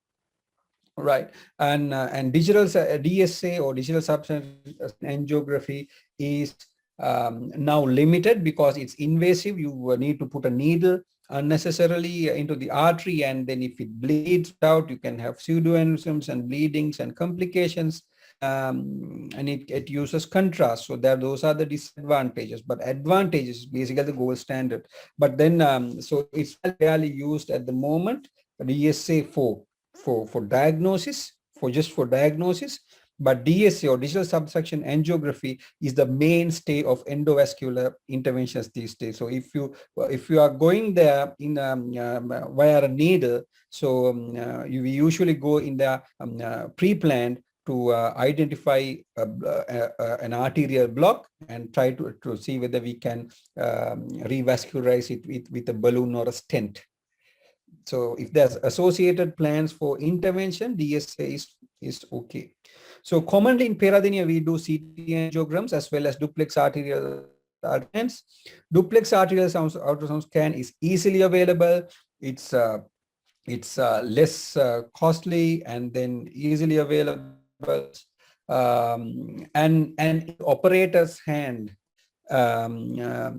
Right, and digital DSA or digital substance angiography is now limited because it's invasive. You need to put a needle unnecessarily into the artery, and then if it bleeds out, you can have pseudoaneurysms and bleedings and complications. And it uses contrast, so those are the disadvantages. But advantages is basically the gold standard. But then so it's barely used at the moment. DSA for diagnosis, for diagnosis, but DSA or digital subtraction angiography is the mainstay of endovascular interventions these days. So if you are going there in via a needle, so we usually go in the pre-planned to identify an arterial block and try to see whether we can revascularize it with a balloon or a stent. So if there's associated plans for intervention, DSA is okay. So commonly in parathenia, we do CT angiograms as well as duplex arterial scans. Duplex arterial ultrasound scan is easily available. It's less costly and then easily available. And operator's hand, the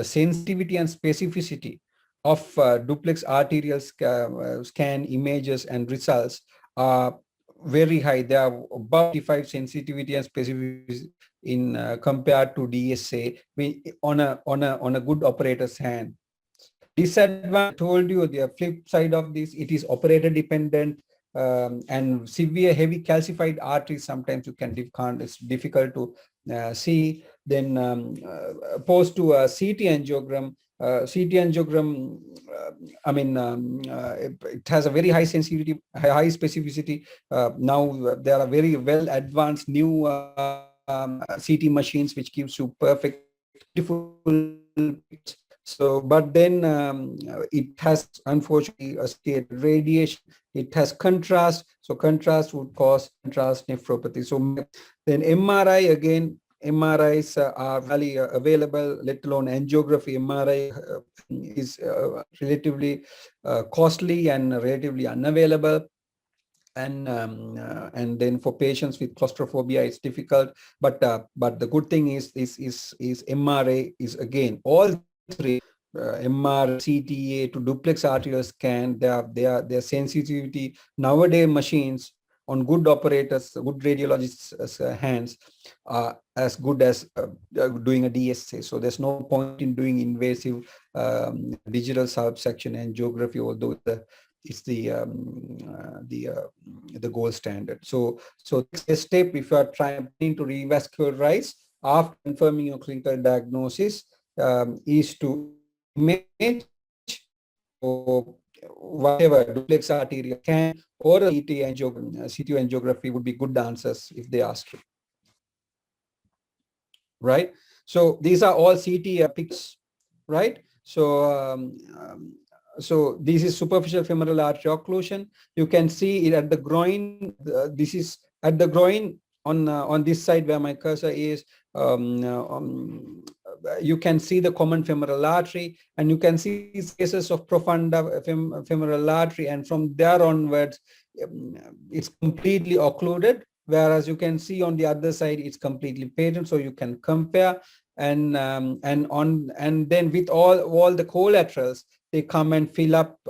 sensitivity and specificity of duplex arterial scan images and results are very high. They are about 55 sensitivity and specificity in compared to DSA on a good operator's hand. Disadvantage, I told you, the flip side of this, it is operator dependent, and severe heavy calcified arteries sometimes it's difficult to see. Then opposed to a CT angiogram, it has a very high sensitivity, high specificity. Now there are very well advanced new CT machines which gives you perfect, beautiful. So, but then it has unfortunately associated radiation. It has contrast, so contrast would cause contrast nephropathy. So then MRI, again, MRIs are highly available, let alone angiography. MRI is relatively costly and relatively unavailable. And then for patients with claustrophobia, it's difficult. But the good thing is MRA is again all three. MR, CTA to duplex arterial scan, their sensitivity nowadays machines on good operators, good radiologists' hands are as good as doing a DSA. So there's no point in doing invasive digital subsection angiography, although gold standard. So next step, if you are trying to revascularize after confirming your clinical diagnosis, is to image or whatever duplex arterial scan or a CT angiography would be good answers if they ask you. Right. So these are all CT pictures, right? So so this is superficial femoral artery occlusion. You can see it at the groin. This is at the groin on this side where my cursor is. You can see the common femoral artery, and you can see cases of profunda femoral artery, and from there onwards, it's completely occluded. Whereas you can see on the other side, it's completely patent. So you can compare, and then with all the collaterals, they come and fill up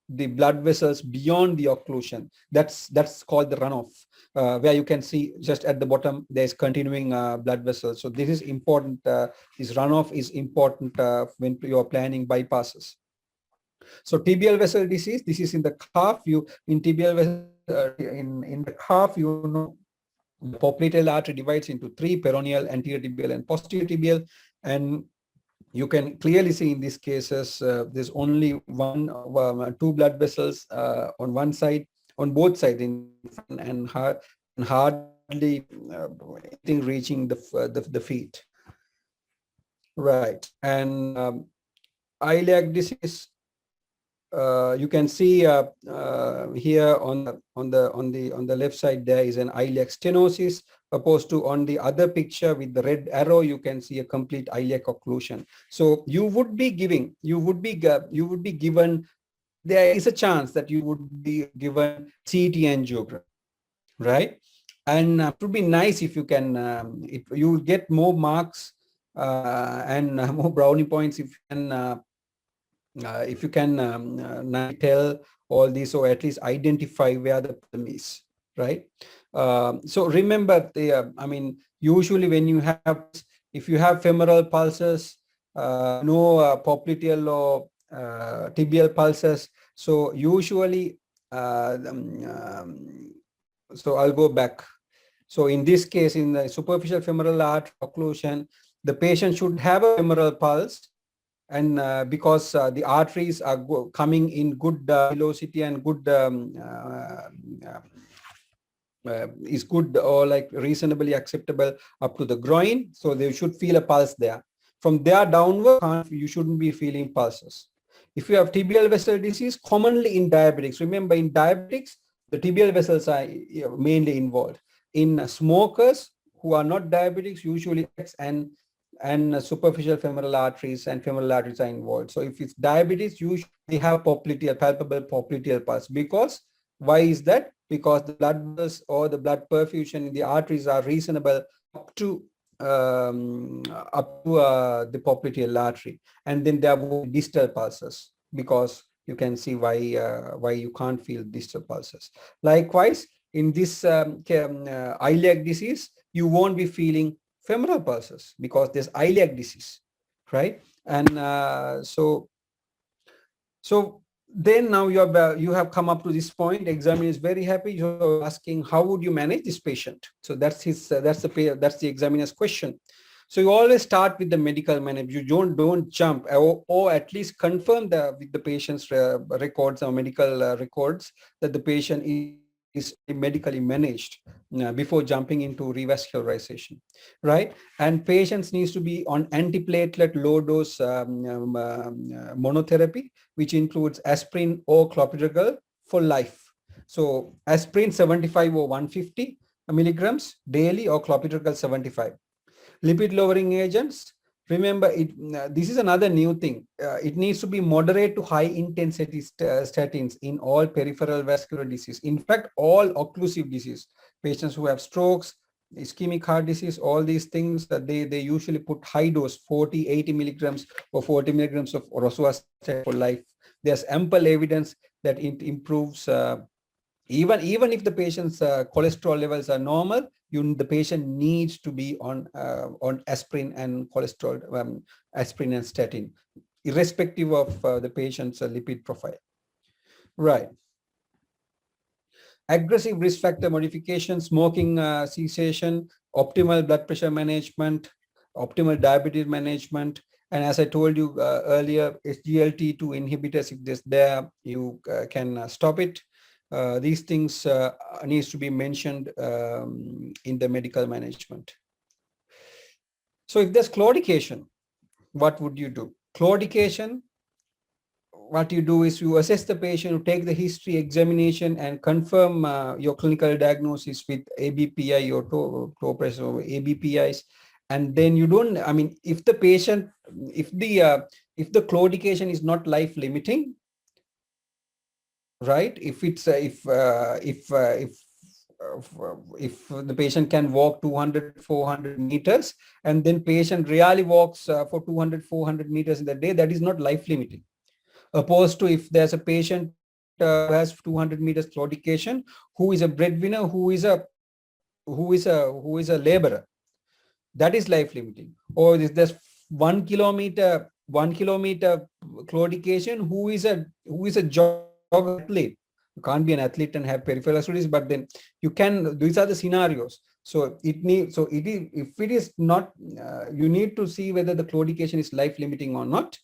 the blood vessels beyond the occlusion. That's called the runoff, where you can see just at the bottom there's continuing blood vessels. So this is important. This runoff is important when you are planning bypasses. So Tbl vessel disease, this is in the calf. In Tbl vessel, in the calf, the popliteal artery divides into three: peroneal, anterior tibial, and posterior tibial. And you can clearly see in these cases, there's only two blood vessels on one side, on both sides, and hardly anything reaching the feet. Right. And iliac disease, you can see here on the left side there is an iliac stenosis, opposed to on the other picture with the red arrow you can see a complete iliac occlusion. So you would be given, there is a chance that you would be given CT angiogram, right? And it would be nice if you can, you will get more marks and more brownie points if you can tell all these, or at least identify where the problem is, right? So remember, usually when you have, if you have femoral pulses, no popliteal or tibial pulses, so usually, so I'll go back. So in this case, in the superficial femoral artery occlusion, the patient should have a femoral pulse, and because the arteries are coming in good velocity and good is good, or like reasonably acceptable up to the groin, so they should feel a pulse there. From there downward, you shouldn't be feeling pulses. If you have tibial vessel disease, commonly in diabetics, remember in diabetics, the tibial vessels are mainly involved. In smokers who are not diabetics, usually and superficial femoral arteries and femoral arteries are involved. So if it's diabetes, usually have popliteal, palpable popliteal pulse. Because why is that? Because the blood vessels or the blood perfusion in the arteries are reasonable up to the popliteal artery, and then there will be distal pulses, because you can see why you can't feel distal pulses. Likewise, in this iliac disease, you won't be feeling femoral pulses because there's iliac disease, right? And so then now you have come up to this point. Examiner is very happy. You're asking, how would you manage this patient? So that's the examiner's question. So you always start with the medical management. You don't jump, or at least confirm with the patient's records or medical records that the patient is medically managed before jumping into revascularization, right? And patients needs to be on antiplatelet low dose monotherapy, which includes aspirin or clopidogrel for life. So aspirin 75 or 150 milligrams daily, or clopidogrel 75. Lipid lowering agents, remember this is another new thing. It needs to be moderate to high intensity statins in all peripheral vascular disease. In fact, all occlusive disease, patients who have strokes, ischemic heart disease, all these things, that they usually put high dose, 40, 80 milligrams or 40 milligrams of rosuvastatin for life. There's ample evidence that it improves, even if the patient's cholesterol levels are normal, the patient needs to be on aspirin and cholesterol, aspirin and statin, irrespective of the patient's lipid profile. Right. Aggressive risk factor modification, smoking cessation, optimal blood pressure management, optimal diabetes management, and as I told you earlier, SGLT2 inhibitors, if there's there, you can stop it. These things needs to be mentioned in the medical management. So if there's claudication, what would you do? Claudication, what you do is you assess the patient, you take the history examination and confirm your clinical diagnosis with ABPI or toe pressure or ABPIs. And then you don't, I mean, if the patient, if the claudication is not life limiting, right? If it's if the patient can walk 200, 400 meters, and then patient really walks for 200, 400 meters in the day, that is not life limiting. Opposed to if there's a patient who has 200 meters claudication, who is a breadwinner, who is a laborer, that is life limiting. Or if there's 1 kilometer claudication, who is a jogger athlete. You can't be an athlete and have peripheral disease, but then you can. These are the scenarios. So it needs. So it is. If it is not, you need to see whether the claudication is life limiting or not,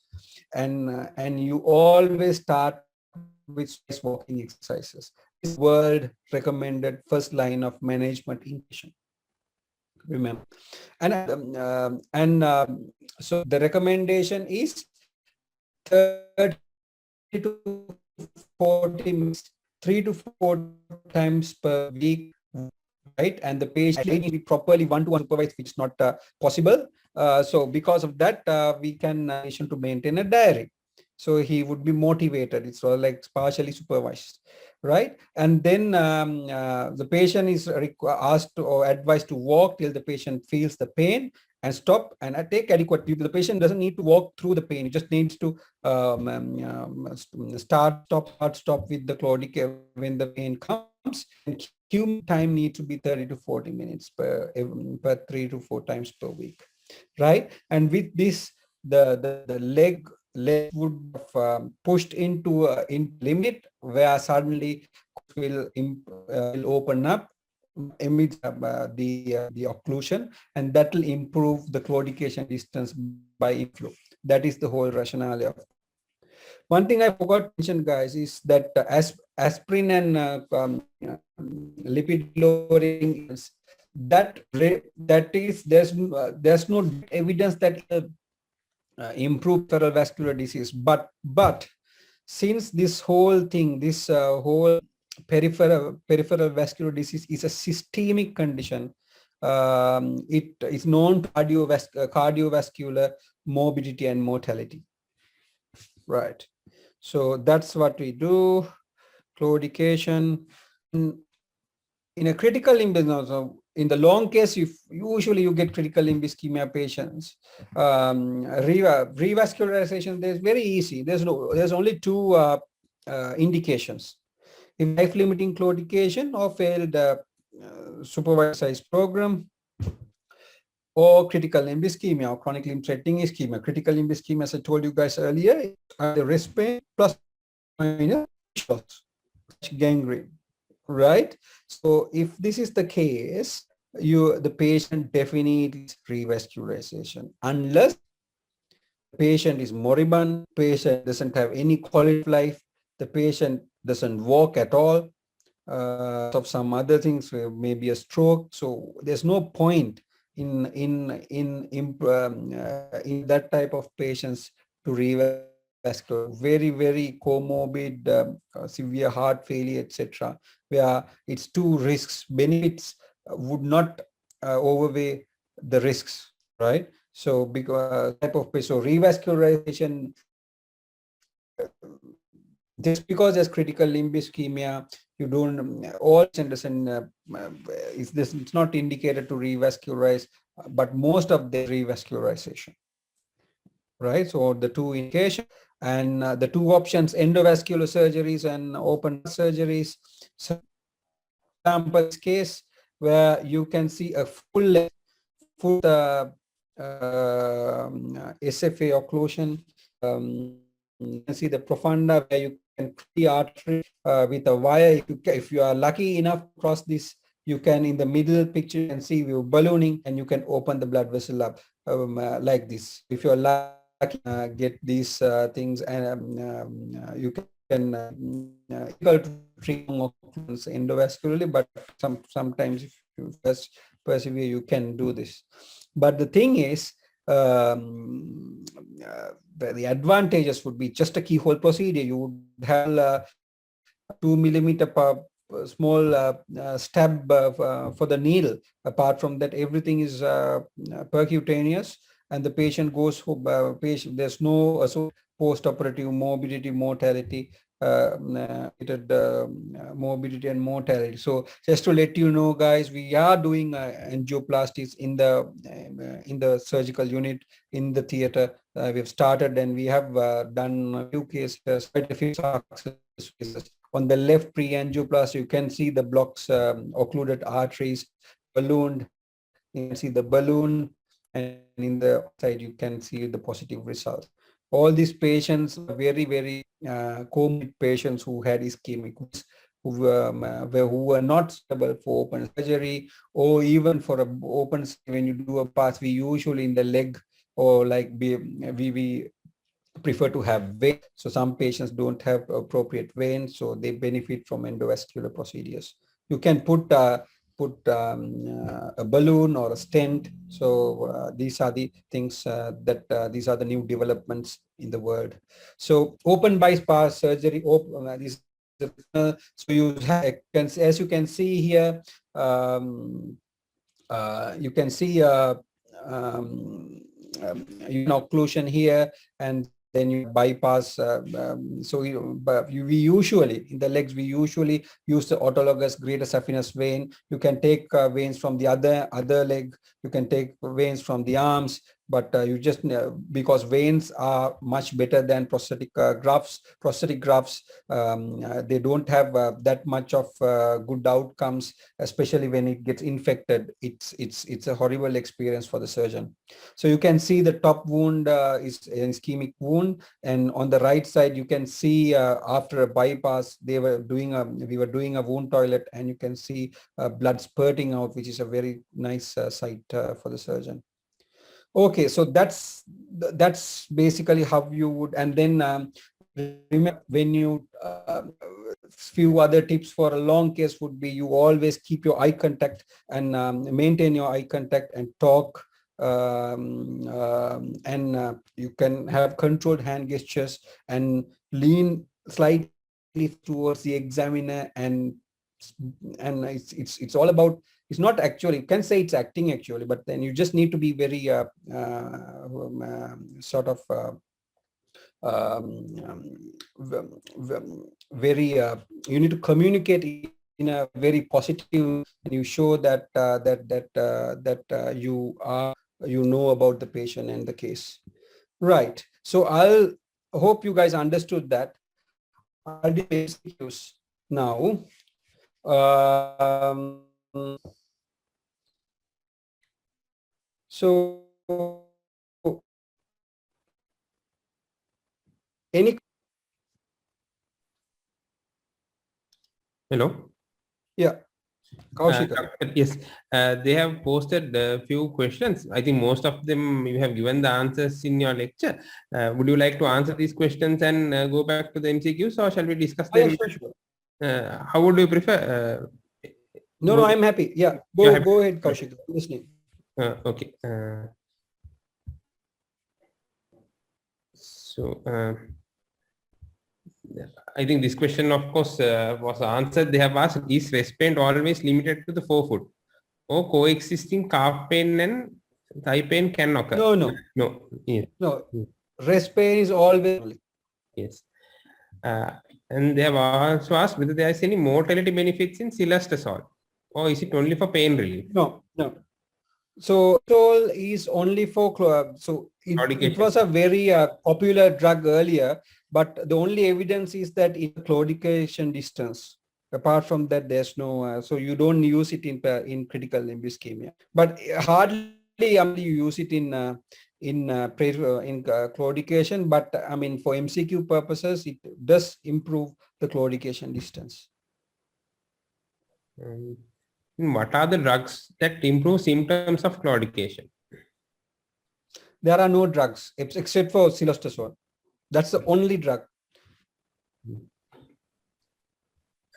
and you always start with walking exercises. This world recommended first line of management in patient. Remember, so the recommendation is 30 to 40 minutes, 3 to 4 times per week, right? And the patient needs to be properly one-to-one supervised, which is not possible. So because of that, we can patient to maintain a diary. So he would be motivated. It's all like partially supervised, right? And then the patient is asked or advised to walk till the patient feels the pain and stop and take adequate. The patient doesn't need to walk through the pain. It just needs to stop with the claudication when the pain comes. And cumulative time needs to be 30 to 40 minutes per 3 to 4 times per week, right? And with this, the leg would have pushed into in limit where suddenly will open up amidst the occlusion, and that will improve the claudication distance by inflow. That is the whole rationale of. One thing I forgot to mention, guys, is that aspirin and lipid lowering, there's no evidence that improve peripheral vascular disease, but since this whole thing, this whole peripheral vascular disease is a systemic condition, it is known to cardiovascular morbidity and mortality, right? So that's what we do. Claudication in a critical limb also. In the long case, usually you get critical limb ischemia patients. Revascularization, there's very easy. There's only two indications: if life-limiting claudication or failed supervised program, or critical limb ischemia or chronic limb threatening ischemia. Critical limb ischemia, as I told you guys earlier, the rest pain plus gangrene, right? So if this is the case, the patient definitely needs revascularization. Unless the patient is moribund, patient doesn't have any quality of life, the patient doesn't walk at all, of some other things, maybe a stroke. So there's no point in that type of patients to revascularize. Very comorbid, severe heart failure, etc., where it's two risks. Benefits would not overweigh the risks, right? So because type of so revascularization, just because there's critical limb ischemia, you don't all doesn't it's not indicated to revascularize, but most of the revascularization, right? So the two indications and the two options: endovascular surgeries and open surgeries. So example case where you can see a full SFA occlusion. You can see the profunda where you can cross the artery with a wire. If you are lucky enough to cross this, you can, in the middle picture, you can see you ballooning, and you can open the blood vessel up like this. If you are lucky, get these things, and you can difficult to treat endovascularly, but sometimes if you persevere, you can do this. But the thing is, the advantages would be just a keyhole procedure. You would have 2 millimeter small stab for the needle. Apart from that, everything is percutaneous, and the patient goes home. There's no post-operative morbidity, mortality, morbidity and mortality. So just to let you know, guys, we are doing angioplasties in the surgical unit in the theater. We have started, and we have done a few cases, quite a few success cases. On the left pre-angioplasty, you can see the blocks, occluded arteries, ballooned. You can see the balloon, and in the side you can see the positive results. All these patients are very, very comorbid patients who had ischemic, who were not suitable for open surgery, or even for a open, when you do a pass, we usually in the leg, or like we prefer to have vein. So some patients don't have appropriate veins, so they benefit from endovascular procedures. You can put a balloon or a stent. So these are the things these are the new developments in the world. So open bypass surgery, so you have, as you can see here, you can see occlusion here, and then you bypass. We usually, in the legs, we usually use the autologous greater saphenous vein. You can take veins from the other leg. You can take veins from the arms, but you just, because veins are much better than prosthetic grafts. Prosthetic grafts, they don't have that much of good outcomes, especially when it gets infected. It's a horrible experience for the surgeon. So you can see the top wound is an ischemic wound, and on the right side you can see after a bypass we were doing a wound toilet, and you can see blood spurting out, which is a very nice sight for the surgeon. Okay, so that's basically how you would. And then remember, when you few other tips for a long case would be, you always keep your eye contact and maintain your eye contact and talk, and you can have controlled hand gestures and lean slightly towards the examiner, and it's all about, it's not actually, you can say it's acting actually, but then you just need to be very you need to communicate in a very positive, and you show that you know about the patient and the case. Right. So I'll hope you guys understood that. I'll do MCQs now. So any. Hello. Yeah. Yes, they have posted a few questions. I think most of them you have given the answers in your lecture. Would you like to answer these questions and go back to the MCQs, or shall we discuss them? Yeah, sure. How would you prefer? No, I'm happy. Yeah, go ahead, Kaushik. I'm listening. Okay. I think this question, of course, was answered. They have asked, is rest pain always limited to the forefoot, or coexisting calf pain and thigh pain can occur? No. Yes. No. Rest pain is always. Yes. And they have also asked whether there is any mortality benefits in silastazole, or is it only for pain relief? No. So silastazole is only for it was a very popular drug earlier, but the only evidence is that in claudication distance. Apart from that, there's no. So you don't use it in critical limb ischemia, but hardly you use it in claudication, but I mean, for MCQ purposes, it does improve the claudication distance. What are the drugs that improve symptoms of claudication? There are no drugs except for cilostazol. That's the only drug.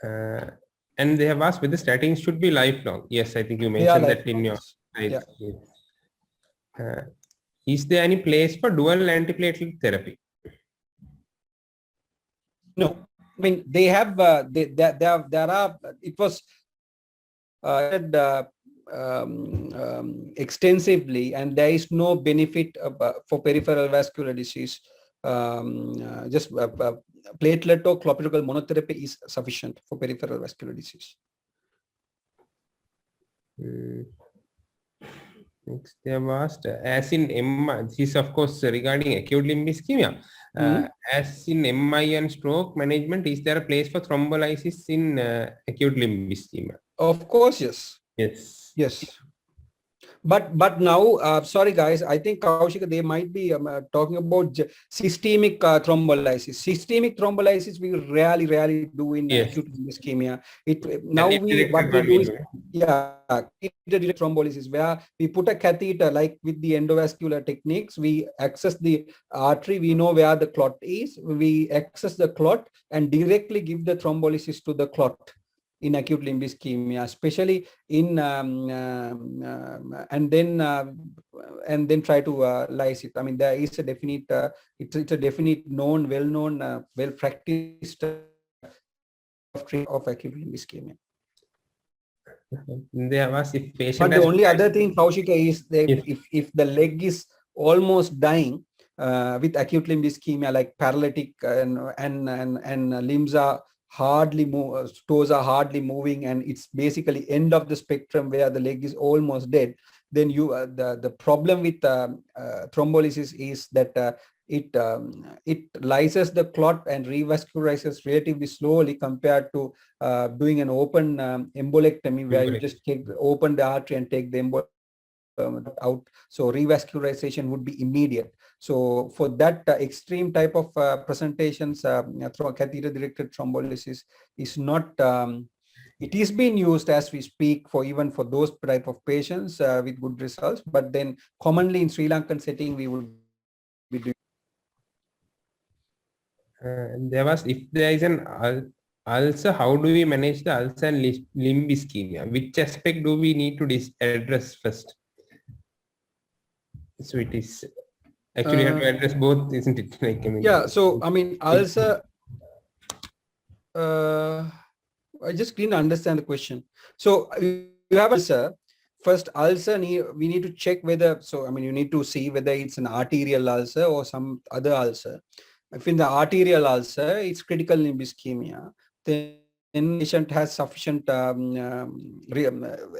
And they have asked whether statins should be lifelong. Yes, I think you They are mentioned that in lifelong, your yes. slides. Is there any place for dual antiplatelet therapy? No, I mean, they have, there are, it was extensively, and there is no benefit for peripheral vascular disease. Just platelet or clopidogrel monotherapy is sufficient for peripheral vascular disease. Next, they have asked, as in MI, this is of course regarding acute limb ischemia. As in MI and stroke management, is there a place for thrombolysis in acute limb ischemia? Of course, yes. Yes. Yes. But now, sorry guys, I think Kaushika, they might be talking about systemic thrombolysis. Systemic thrombolysis we rarely do in acute ischemia. Now what we do is, direct thrombolysis, where we put a catheter, like with the endovascular techniques, we access the artery, we know where the clot is, we access the clot and directly give the thrombolysis to the clot in acute limb ischemia, especially in and then try to lyse it. I mean, there is a definite, it's a definite known, well-known, well-practiced treatment of acute limb ischemia. There was if patient. But the only other thing, Kaushika, is that if the leg is almost dying with acute limb ischemia, like paralytic and limbs are hardly move, toes are hardly moving, and it's basically end of the spectrum where the leg is almost dead, then you the problem with thrombolysis is that it lyses the clot and revascularizes relatively slowly compared to doing an open embolectomy, where you just open the artery and take the embolism out. So revascularization would be immediate. So for that extreme type of presentations, catheter-directed thrombolysis is not. It is being used as we speak for even for those type of patients with good results. But then commonly in Sri Lankan setting, we would be doing. There was, if there is an ulcer, how do we manage the ulcer and limb ischemia? Which aspect do we need to address first? So it is actually have to address both, isn't it? Like, I mean, yeah. So I mean, ulcer. I just didn't understand the question. So you have ulcer. First, ulcer, we need to check whether. So I mean, you need to see whether it's an arterial ulcer or some other ulcer. If in the arterial ulcer, it's critical limb ischemia, then patient has sufficient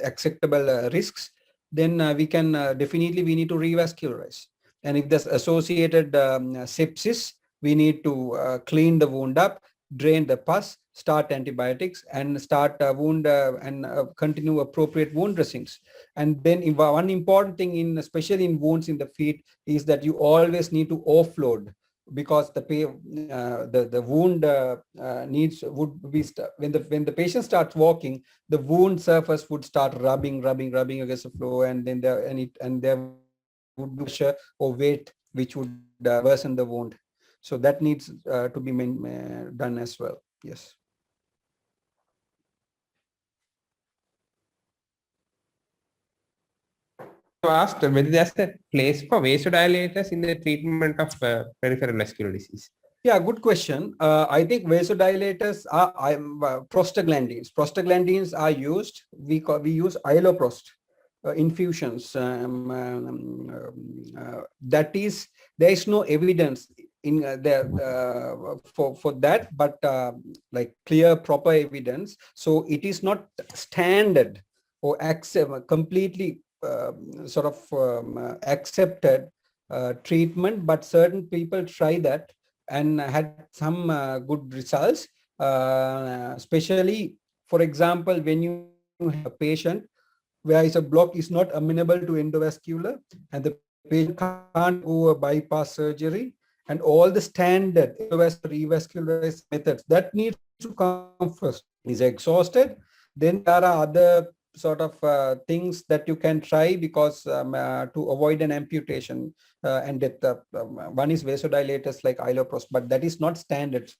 acceptable risks, then we can definitely we need to revascularize. And if there's associated sepsis, we need to clean the wound up, drain the pus, start antibiotics, and start wound and continue appropriate wound dressings. And then one important thing, especially in wounds in the feet, is that you always need to offload, because the wound would be when the patient starts walking, the wound surface would start rubbing against the floor, and then there would be pressure or weight which would worsen the wound. So that needs to be done as well. Yes. Asked whether there's a place for vasodilators in the treatment of peripheral vascular disease. Yeah, good question. I think vasodilators are prostaglandins. Prostaglandins are used. We use iloprost infusions. That is, there is no evidence in there for that, but like clear proper evidence. So it is not standard or completely sort of accepted treatment, but certain people try that and had some good results, especially, for example, when you have a patient where is a block is not amenable to endovascular, and the patient can't go a bypass surgery, and all the standard revascularized methods that needs to come first. Is exhausted, then there are other sort of things that you can try because to avoid an amputation and death. One is vasodilators like iloprost, but that is not standard.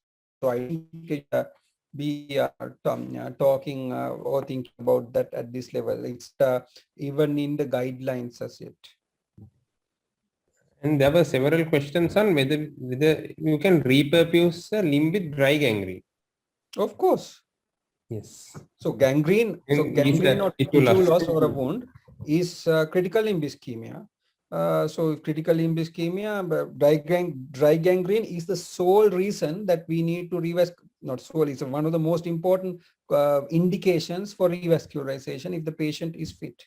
So I think be talking or thinking about that at this level. It's even in the guidelines as yet. And there were several questions on whether you can repurpose a limb with dry gangrene. Of course. Yes. So gangrene, or tissue loss or a wound is critical limb ischemia. So critical limb ischemia, dry gangrene is the sole reason that we need to revascularize. Not sole, it's one of the most important indications for revascularization if the patient is fit.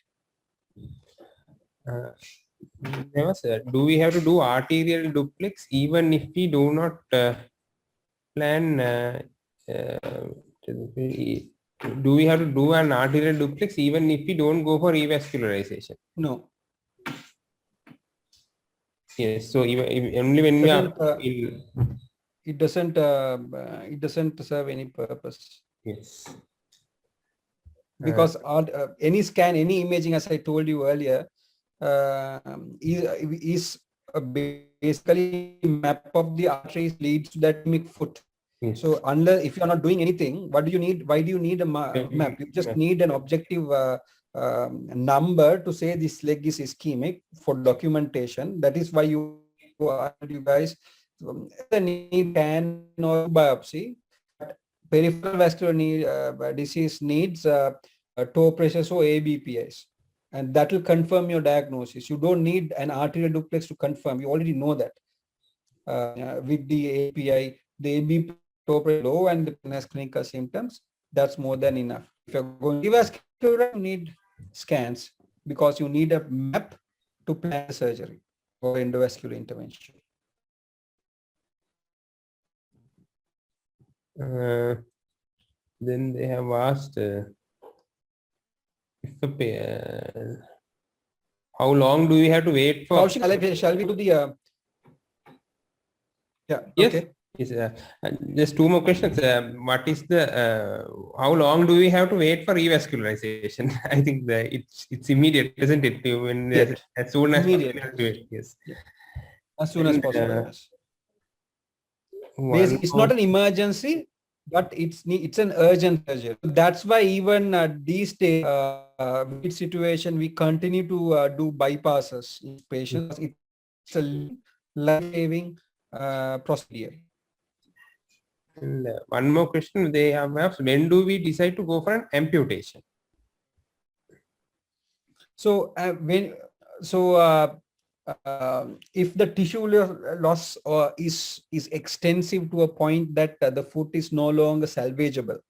Do we have to do arterial duplex even if we do not plan? Do we have to do an arterial duplex even if we don't go for revascularization? No. Yes. So even only when we are it doesn't serve any purpose. Yes. Because any scan, any imaging, as I told you earlier, is basically map of the arteries leads to that foot. Yes. So unless if you are not doing anything, what do you need? Why do you need a map? You just need an objective number to say this leg is ischemic for documentation. That is why you guys need scan or biopsy. Peripheral vascular disease needs toe pressures or ABPIs, and that will confirm your diagnosis. You don't need an arterial duplex to confirm. You already know that with the API, the ABP toe pressure low and the has clinical symptoms. That's more than enough. If you're going to vascular, you need scans because you need a map to plan surgery or endovascular intervention. Then they have asked how long do we have to wait for? Shall we do the yeah? Yes. Okay. Yes, just two more questions. What is the how long do we have to wait for revascularization? I think it's immediate, isn't it? When as soon as immediate. Yes. As soon as possible. Yes. It's not an emergency, but it's an urgent surgery. That's why even these days, with situation, we continue to do bypasses in patients. It's a life-saving procedure. And one more question they have asked: when do we decide to go for an amputation? So if the tissue loss is extensive to a point that the foot is no longer salvageable,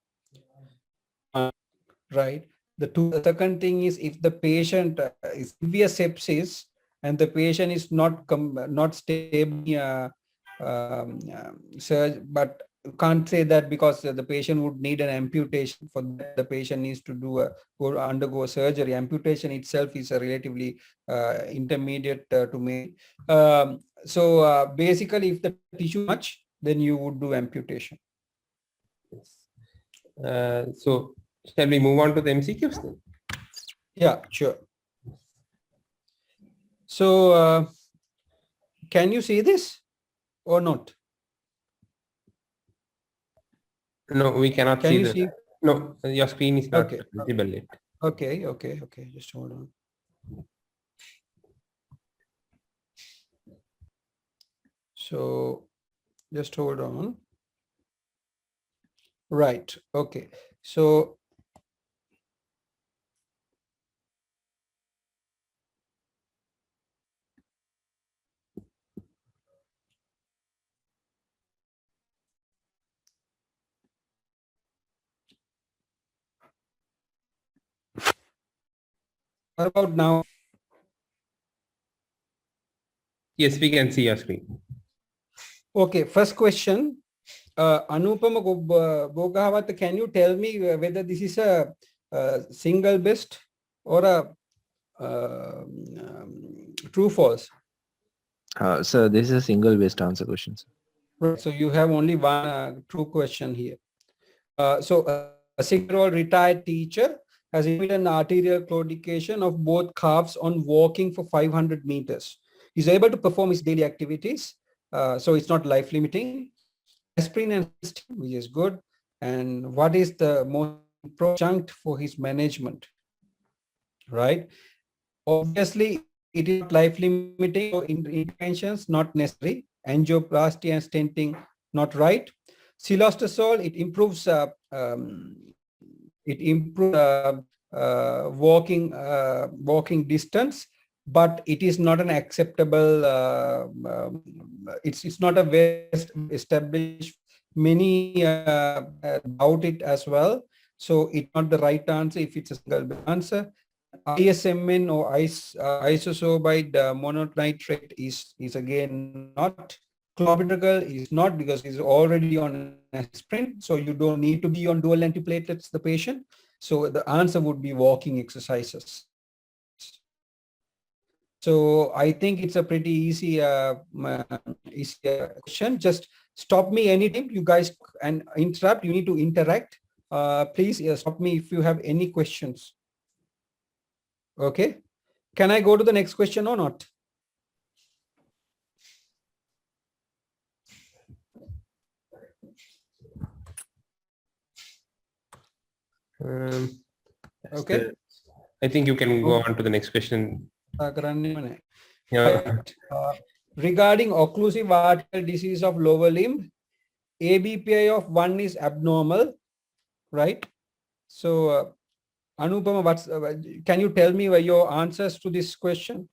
right? The second thing is if the patient is severe sepsis and the patient is not stable, but you can't say that because the patient would need an amputation. For that, the patient needs to undergo surgery. Amputation itself is a relatively intermediate to make. So basically, if the tissue is much, then you would do amputation. Yes. So shall we move on to the MCQs then? Yeah, sure. So can you see this or not? No, we cannot Can see you see? No, your screen is not visible yet. Okay. Just hold on. So just hold on. Right. Okay. So what about now? Yes, we can see your screen. Okay, first question. Anupama Bogawat, can you tell me whether this is a single breast or a True, false? So this is a single based answer question, sir. Right. So you have only one true question here. So a 6-year-old retired teacher has intermittent arterial claudication of both calves on walking for 500 meters. He's able to perform his daily activities. So it's not life limiting. Aspirin and histamine, which is good. And what is the most adjunct for his management? Right. Obviously, it is not life limiting, so interventions not necessary. Angioplasty and stenting not right. Cilostazol, it improves walking distance, but it is not an acceptable. It's not a very established. Many doubt it as well. So it's not the right answer if it's a single answer. ISMN or isosorbide mononitrate is again not. Clopidogrel is not, because it's already on aspirin, so you don't need to be on dual antiplatelets, the patient. So the answer would be walking exercises. So I think it's a pretty easy question. Just stop me anytime you guys and interrupt. You need to interact. Please stop me if you have any questions. Okay. Can I go to the next question or not? Okay. I think you can go on to the next question. Yeah. Regarding occlusive arterial disease of lower limb, ABPI of 1 is abnormal, right? So, Anupama, can you tell me your answers to this question?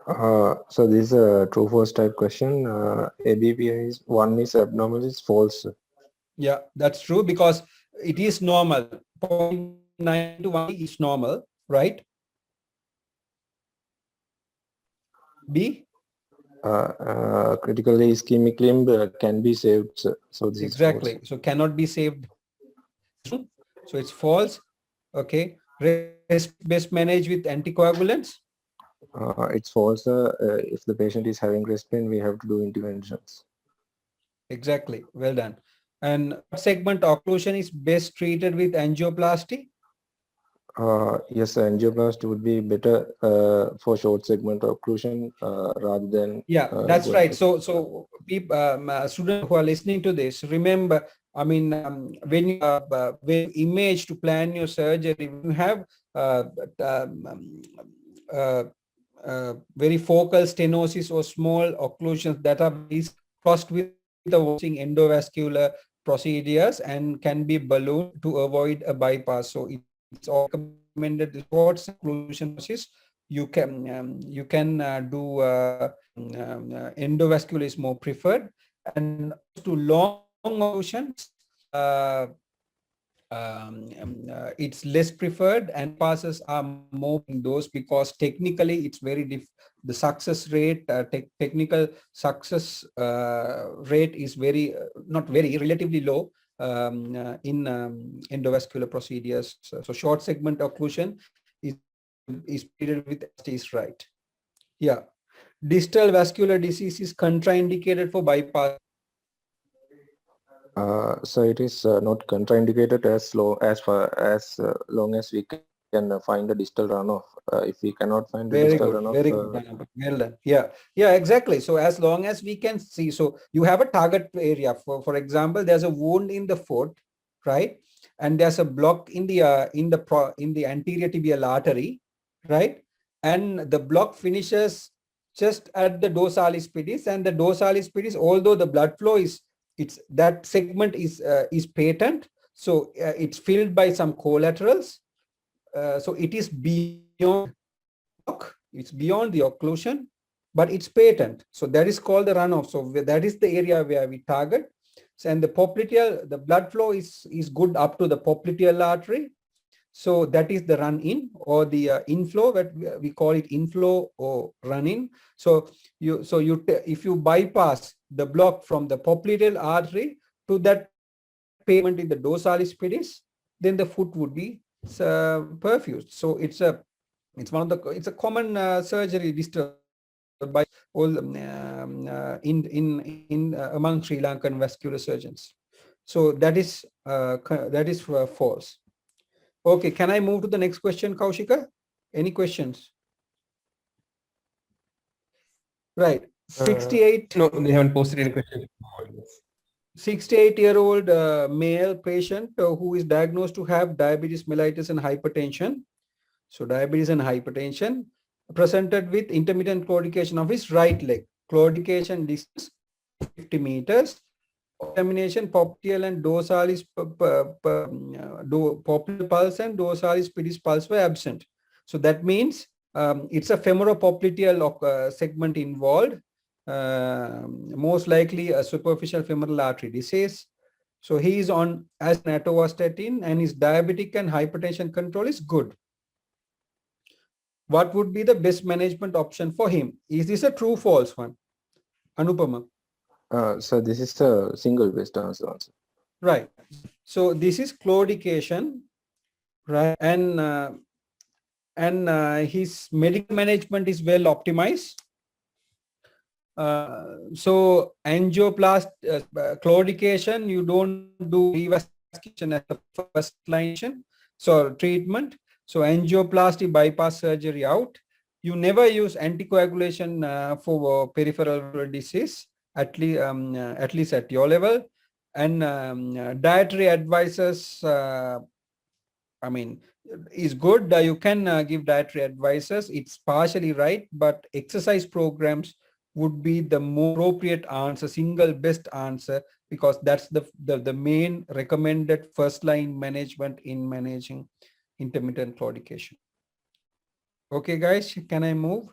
So this is a true false type question. ABPI is 1 is abnormal, is false. Yeah, that's true, because it is normal. 0.9 to 1 is normal, right? B? Critically ischemic limb can be saved, sir. So this Exactly. is false. So cannot be saved. So it's false. Okay. Best managed with anticoagulants. It's false. If the patient is having rest pain, we have to do interventions. Exactly. Well done. And what segment occlusion is best treated with angioplasty? Yes, angioplasty would be better for short segment occlusion rather than. Yeah, that's right. So people, students who are listening to this, remember, I mean, when you image to plan your surgery, you have very focal stenosis or small occlusions that are crossed with the watching endovascular procedures and can be ballooned to avoid a bypass. So it's all recommended sports occlusion process. You can do endovascular is more preferred, and to long occlusions, it's less preferred, and passes are more in those, because technically it's very the success rate, technical success rate is very not very, relatively low in endovascular procedures. So short segment occlusion is treated with is right. Yeah. Distal vascular disease is contraindicated for bypass. So it is not contraindicated as long as we can find a distal runoff. If we cannot find a distal runoff, very good. Well done. Yeah, exactly. So as long as we can see, so you have a target area. For example, there's a wound in the foot, right? And there's a block in the anterior tibial artery, right? And the block finishes just at the dorsalis pedis, and the dorsalis pedis, although the blood flow that segment is patent, so it's filled by some collaterals. So it is beyond the occlusion, but it's patent. So that is called the runoff. So that is the area where we target. So, and the popliteal, the blood flow is good up to the popliteal artery. So that is the run-in or the inflow, that we call it inflow or run-in. So if you bypass the block from the popliteal artery to that pavement in the dorsalis pedis, then the foot would be perfused. So it's a It's it's a common surgery disturbed by all among Sri Lankan vascular surgeons. So that is false. Okay, can I move to the next question, Kaushika? Any questions? Right, 68. No, they haven't posted any questions. 68-year-old male patient who is diagnosed to have diabetes mellitus and hypertension. So diabetes and hypertension, presented with intermittent claudication of his right leg. Claudication distance 50 meters. Examination popliteal and dorsalis popliteal pulse and dorsalis pedis pulse were absent. So that means it's a femoral-popliteal segment involved. Most likely a superficial femoral artery disease. So he is on as an atorvastatin and his diabetic and hypertension control is good. What would be the best management option for him? Is this a true false one? Anupama. So this is a single best answer. Right. So this is claudication, right? And his medical management is well optimized. So claudication, you don't do revascularization as the first line, so treatment. So angioplasty, bypass surgery out. You never use anticoagulation for peripheral disease, at least at your level. And dietary advices, is good. You can give dietary advices. It's partially right, but exercise programs would be the more appropriate answer, single best answer, because that's the main recommended first line management in managing intermittent claudication. Okay, guys, can I move?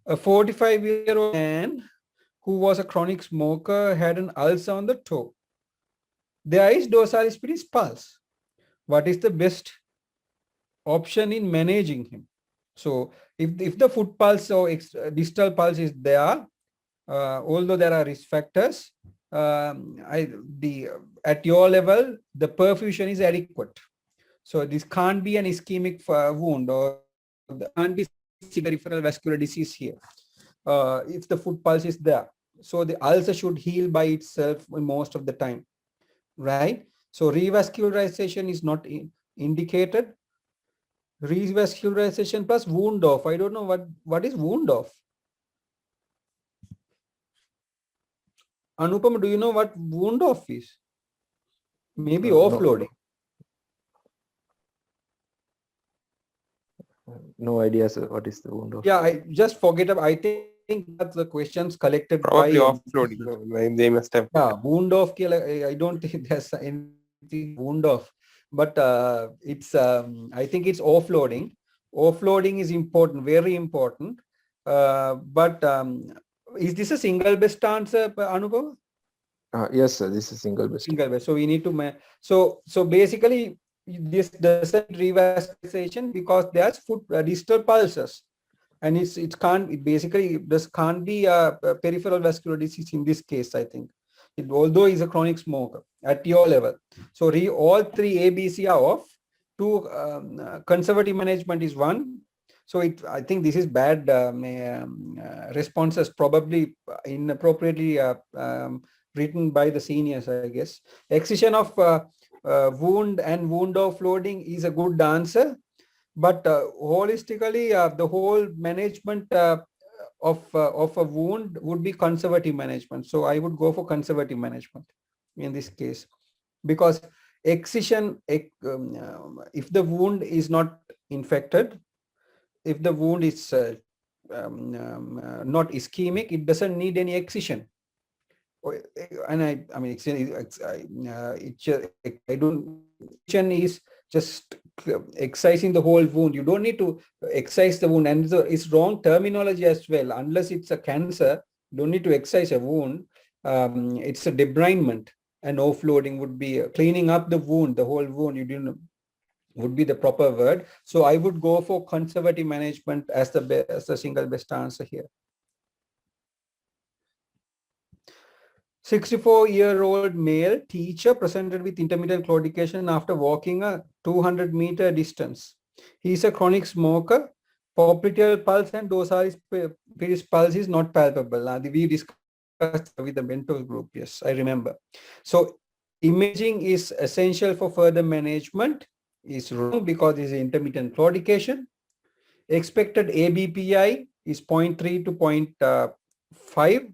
A 45-year-old man who was a chronic smoker had an ulcer on the toe. There is dorsalis pedis pulse. What is the best option in managing him? So if the foot pulse or distal pulse is there, although there are risk factors, at your level, the perfusion is adequate. So this can't be an ischemic wound, or there can't be peripheral vascular disease here. If the foot pulse is there, so the ulcer should heal by itself most of the time, right? So revascularization is not indicated. Revascularization plus wound off. I don't know what is wound off. Anupam, do you know what wound off is? Maybe offloading. No idea, sir. What is the wound off? Yeah, I just forget about. I think that's the questions collected Probably by offloading. They must have. Yeah, wound off. I don't think there's anything wound off, but it's. I think it's offloading. Offloading is important, very important. But is this a single best answer, Anubhav? Yes, sir. This is single best. Single best. So we need to. So basically, this doesn't revascularization because there's foot distal pulses, and it can't be a peripheral vascular disease in this case. I think, although he's a chronic smoker at your level. So all three ABC are off. Two, conservative management is one. So I think this is bad responses, probably inappropriately written by the seniors, I guess. Excision of wound and wound offloading is a good answer, but holistically, the whole management of a wound would be conservative management. So I would go for conservative management in this case, because excision, if the wound is not infected, if the wound is not ischemic, it doesn't need any excision. And I don't. Excision is just excising the whole wound. You don't need to excise the wound, and it's wrong terminology as well. Unless it's a cancer, you don't need to excise a wound. It's a debridement, and offloading would be cleaning up the wound, the whole wound. Would be the proper word. So I would go for conservative management as the single best answer here. 64-year-old male teacher presented with intermittent claudication after walking a 200-meter distance. He is a chronic smoker. Popliteal pulse and dorsalis pedis pulse is not palpable. We discussed with the mental group. Yes, I remember. So imaging is essential for further management. Is wrong because it's intermittent claudication. Expected ABPI is 0.3 to 0.5.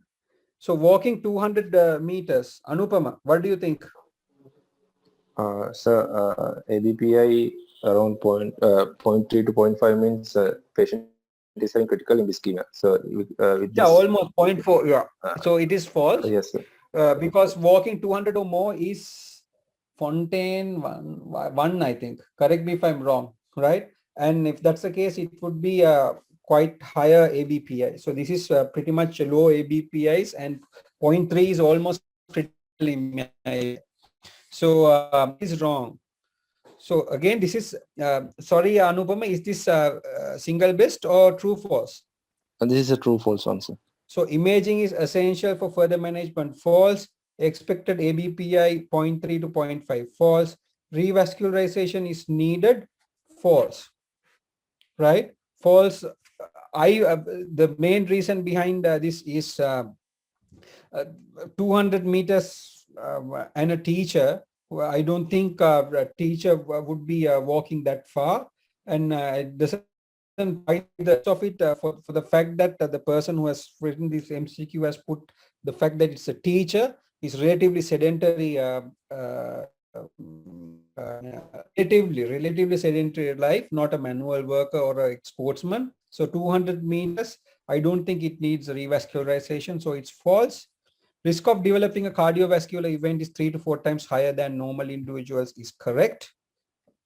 So walking 200 meters. Anupama, what do you think? Sir, ABPI around 0.3 to 0.5 means patient is having critical ischemia. So with Yeah, this, almost 0.4. Yeah. So it is false. yes, sir. Because walking 200 or more is Fontaine one, I think. Correct me if I'm wrong, right? And if that's the case, it would be quite higher ABPI. So this is pretty much low ABPIs, and 0.3 is almost critically. So this is wrong. So again, this is sorry, Anupama, is this single best or true false? And this is a true false answer. So imaging is essential for further management. False. Expected ABPI 0.3 to 0.5. False. Revascularization is needed. False. Right? False. The main reason behind this is 200 meters and a teacher. I don't think a teacher would be walking that far, and it doesn't find the rest of it for the fact that the person who has written this MCQ has put the fact that it's a teacher is relatively sedentary, relatively sedentary life, not a manual worker or a sportsman. So 200 meters, I don't think it needs revascularization. So it's false. Risk of developing a cardiovascular event is 3 to 4 times higher than normal individuals is correct.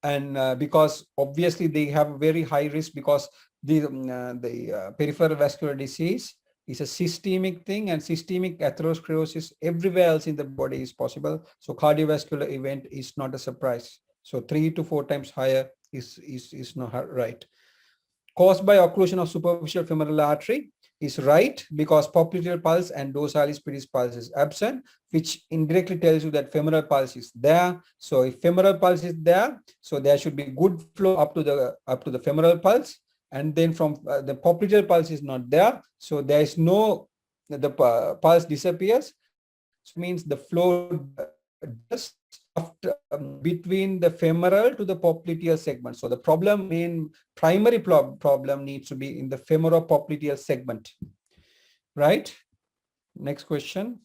And because obviously they have a very high risk because the peripheral vascular disease is a systemic thing, and systemic atherosclerosis everywhere else in the body is possible. So cardiovascular event is not a surprise. So 3 to 4 times higher is not right. Caused by occlusion of superficial femoral artery is right because popliteal pulse and dorsalis pedis pulse is absent, which indirectly tells you that femoral pulse is there. So if femoral pulse is there, so there should be good flow up to the femoral pulse, and then from the popliteal pulse is not there, so there is no, the pulse disappears. So means the flow just after, between the femoral to the popliteal segment. So the primary problem needs to be in the femoropopliteal segment, right? Next question.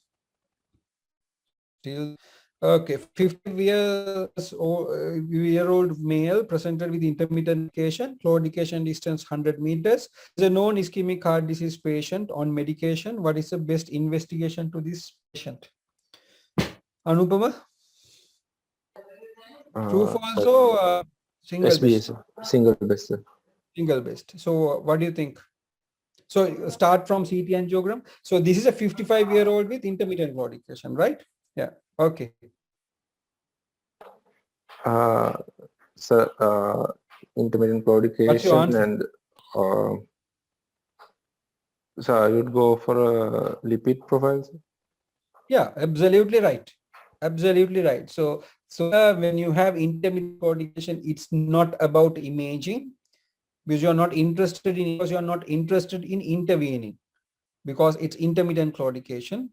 Okay, 50-year-old male presented with intermittent claudication distance 100 meters. Is a known ischemic heart disease patient on medication. What is the best investigation to this patient? Anupama? True, false, or single SBS, best? single best, sir. Single best. So what do you think? So start from CT angiogram. So this is a 55-year-old with intermittent claudication, right? Yeah. Okay. Sir, intermittent What's your claudication, answer? and so I would go for a lipid profile, sir. Yeah, absolutely right. Absolutely right. So when you have intermittent claudication, it's not about imaging because you're not interested in intervening because it's intermittent claudication,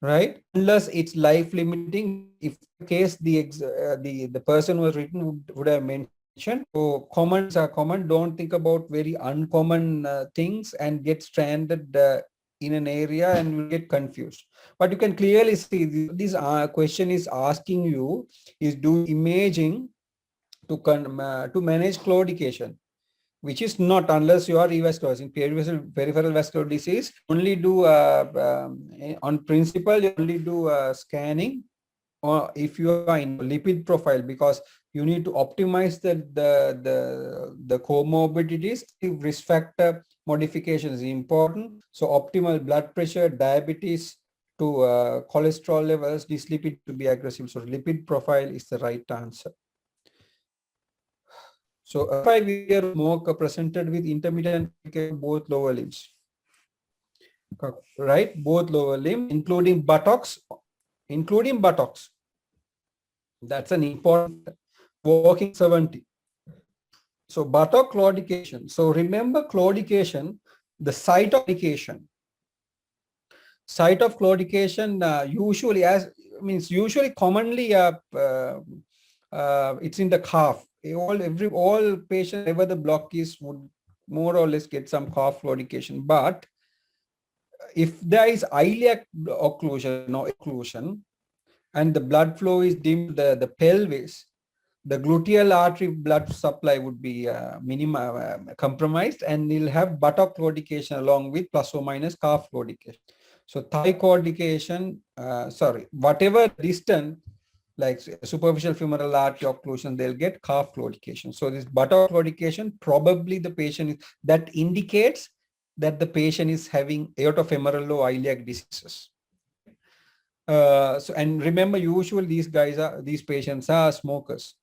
right? Unless it's life limiting. If the case the person who was written would have mentioned. So comments are common. Don't think about very uncommon things and get stranded in an area and will get confused. But you can clearly see this question is asking you is do imaging to manage claudication, which is not unless you are revascularizing. Peripheral vascular disease only do on principle you only do scanning, or if you are in lipid profile, because you need to optimize the comorbidities. Risk factor modification is important. So optimal blood pressure, diabetes to cholesterol levels, dyslipid to be aggressive. So lipid profile is the right answer. So a 5-year smoker presented with intermittent both lower limbs, right? Both lower limb, including buttocks. That's an important walking 70. So buttock claudication. So remember claudication, the site of claudication. Site of claudication usually usually commonly it's in the calf. All patients, wherever the block is, would more or less get some calf claudication. But if there is iliac occlusion or occlusion and the blood flow is dim the pelvis, the gluteal artery blood supply would be compromised, and you'll have buttock claudication along with plus or minus calf claudication. So thigh claudication, whatever distance, like superficial femoral artery occlusion, they'll get calf claudication. So this buttock claudication, probably the patient is, that indicates that the patient is having aortofemoral or iliac diseases. And remember, usually these patients are smokers.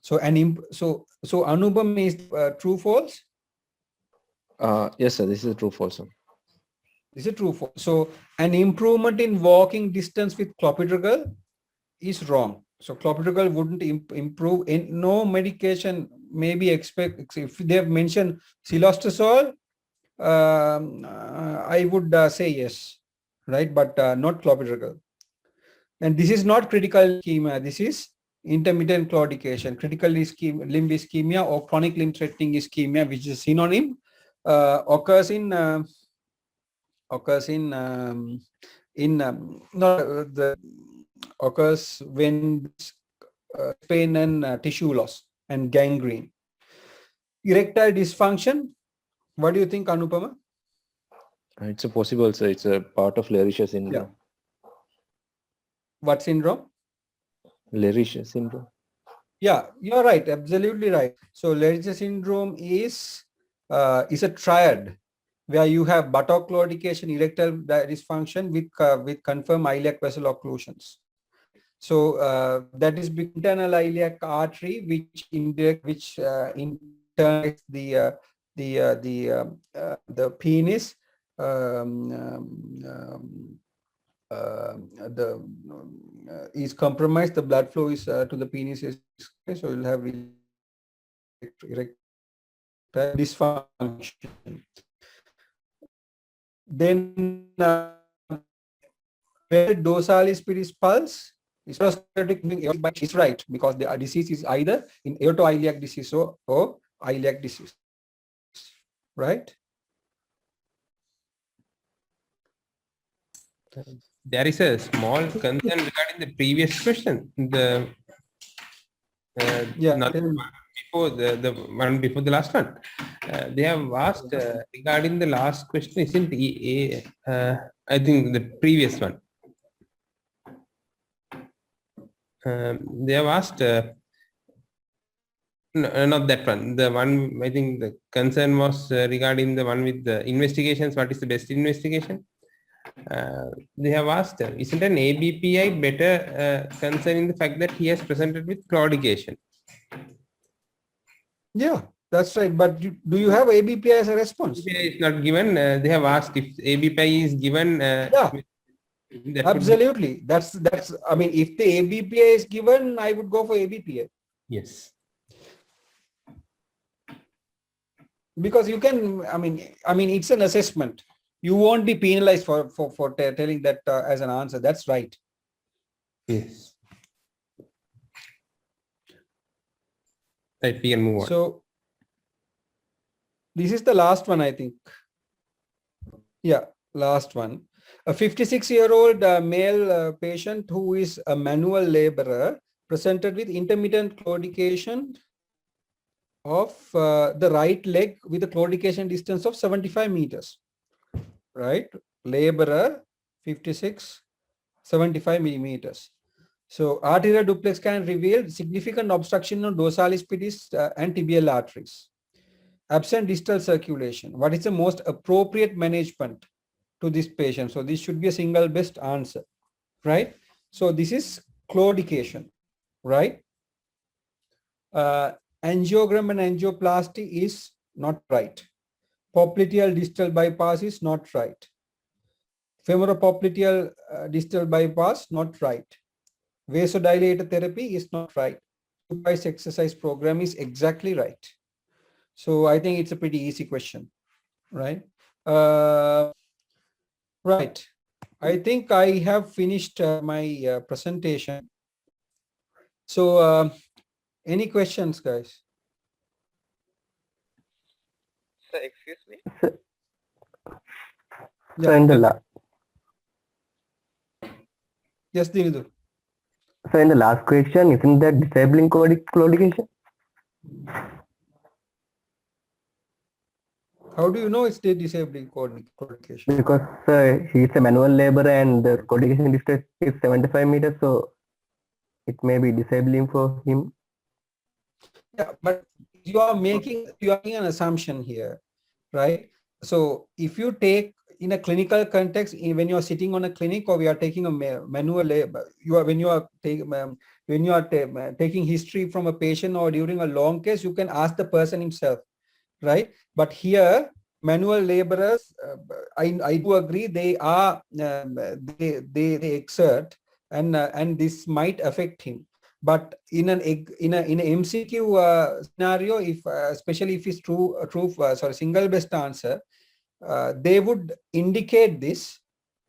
So Anubham is true false? Yes, sir. This is true false, sir. This is true false. So an improvement in walking distance with clopidogrel is wrong. So clopidogrel wouldn't improve. No medication may be expect. If they have mentioned silostazole, I would say yes, right? But not clopidogrel. And this is not critical ischemia. This is intermittent claudication. Critical limb ischemia or chronic limb threatening ischemia, which is synonym, occurs when pain and tissue loss and gangrene. Erectile dysfunction. What do you think, Anupama? It's a possible, sir. It's a part of Lerisier syndrome. Yeah. What syndrome? Lerisier syndrome. Yeah, you're right. Absolutely right. So Lerisier syndrome is a triad where you have buttock claudication, erectile dysfunction with confirmed iliac vessel occlusions. So that is internal iliac artery, which internalize the penis. Is compromised. The blood flow is to the penis is so you'll have erectile dysfunction. Then dorsalis pedis pulse is right, because the disease is either in aortoiliac disease or iliac disease, right? There is a small concern regarding the previous question. Before the one before the last one, they have asked regarding the last question. Isn't I think the previous one. They have asked. No, not that one. The one, I think the concern was regarding the one with the investigations. What is the best investigation? They have asked, isn't an ABPI better concerning the fact that he has presented with claudication? Yeah, that's right. But do you have ABPI as a response? ABPI is not given. They have asked if ABPI is given. Yeah, absolutely. That's. I mean, if the ABPI is given, I would go for ABPI. Yes. Because you can. I mean, it's an assessment. You won't be penalized for telling that as an answer. That's right. Yes. Right, we can move on. So this is the last one, I think. Yeah, last one. A 56-year-old male patient who is a manual laborer presented with intermittent claudication of the right leg with a claudication distance of 75 meters. Right? Laborer, 56, 75 millimeters. So arterial duplex scan revealed significant obstruction of dorsalis pedis and tibial arteries. Absent distal circulation. What is the most appropriate management to this patient? So this should be a single best answer, right? So this is claudication, right? Angiogram and angioplasty is not right. Popliteal distal bypass is not right. Femoropopliteal distal bypass, not right. Vasodilator therapy is not right. Supervised exercise program is exactly right. So I think it's a pretty easy question, right? Right. I think I have finished my presentation. So any questions, guys? Sir, excuse me. So in the Yes, Dinidu. so in the last question, isn't that disabling claudication? How do you know it's disabling claudication? Because he's a manual laborer and the claudication distance is 75 meters, so it may be disabling for him. Yeah, but you are making an assumption here, right? So if you take in a clinical context, when you are sitting on a clinic or we are taking a manual labor, when you are taking history from a patient or during a long case, you can ask the person himself, right? But here, manual laborers, I do agree they are they exert and this might affect him. But in an MCQ scenario, if especially if it's single best answer, they would indicate this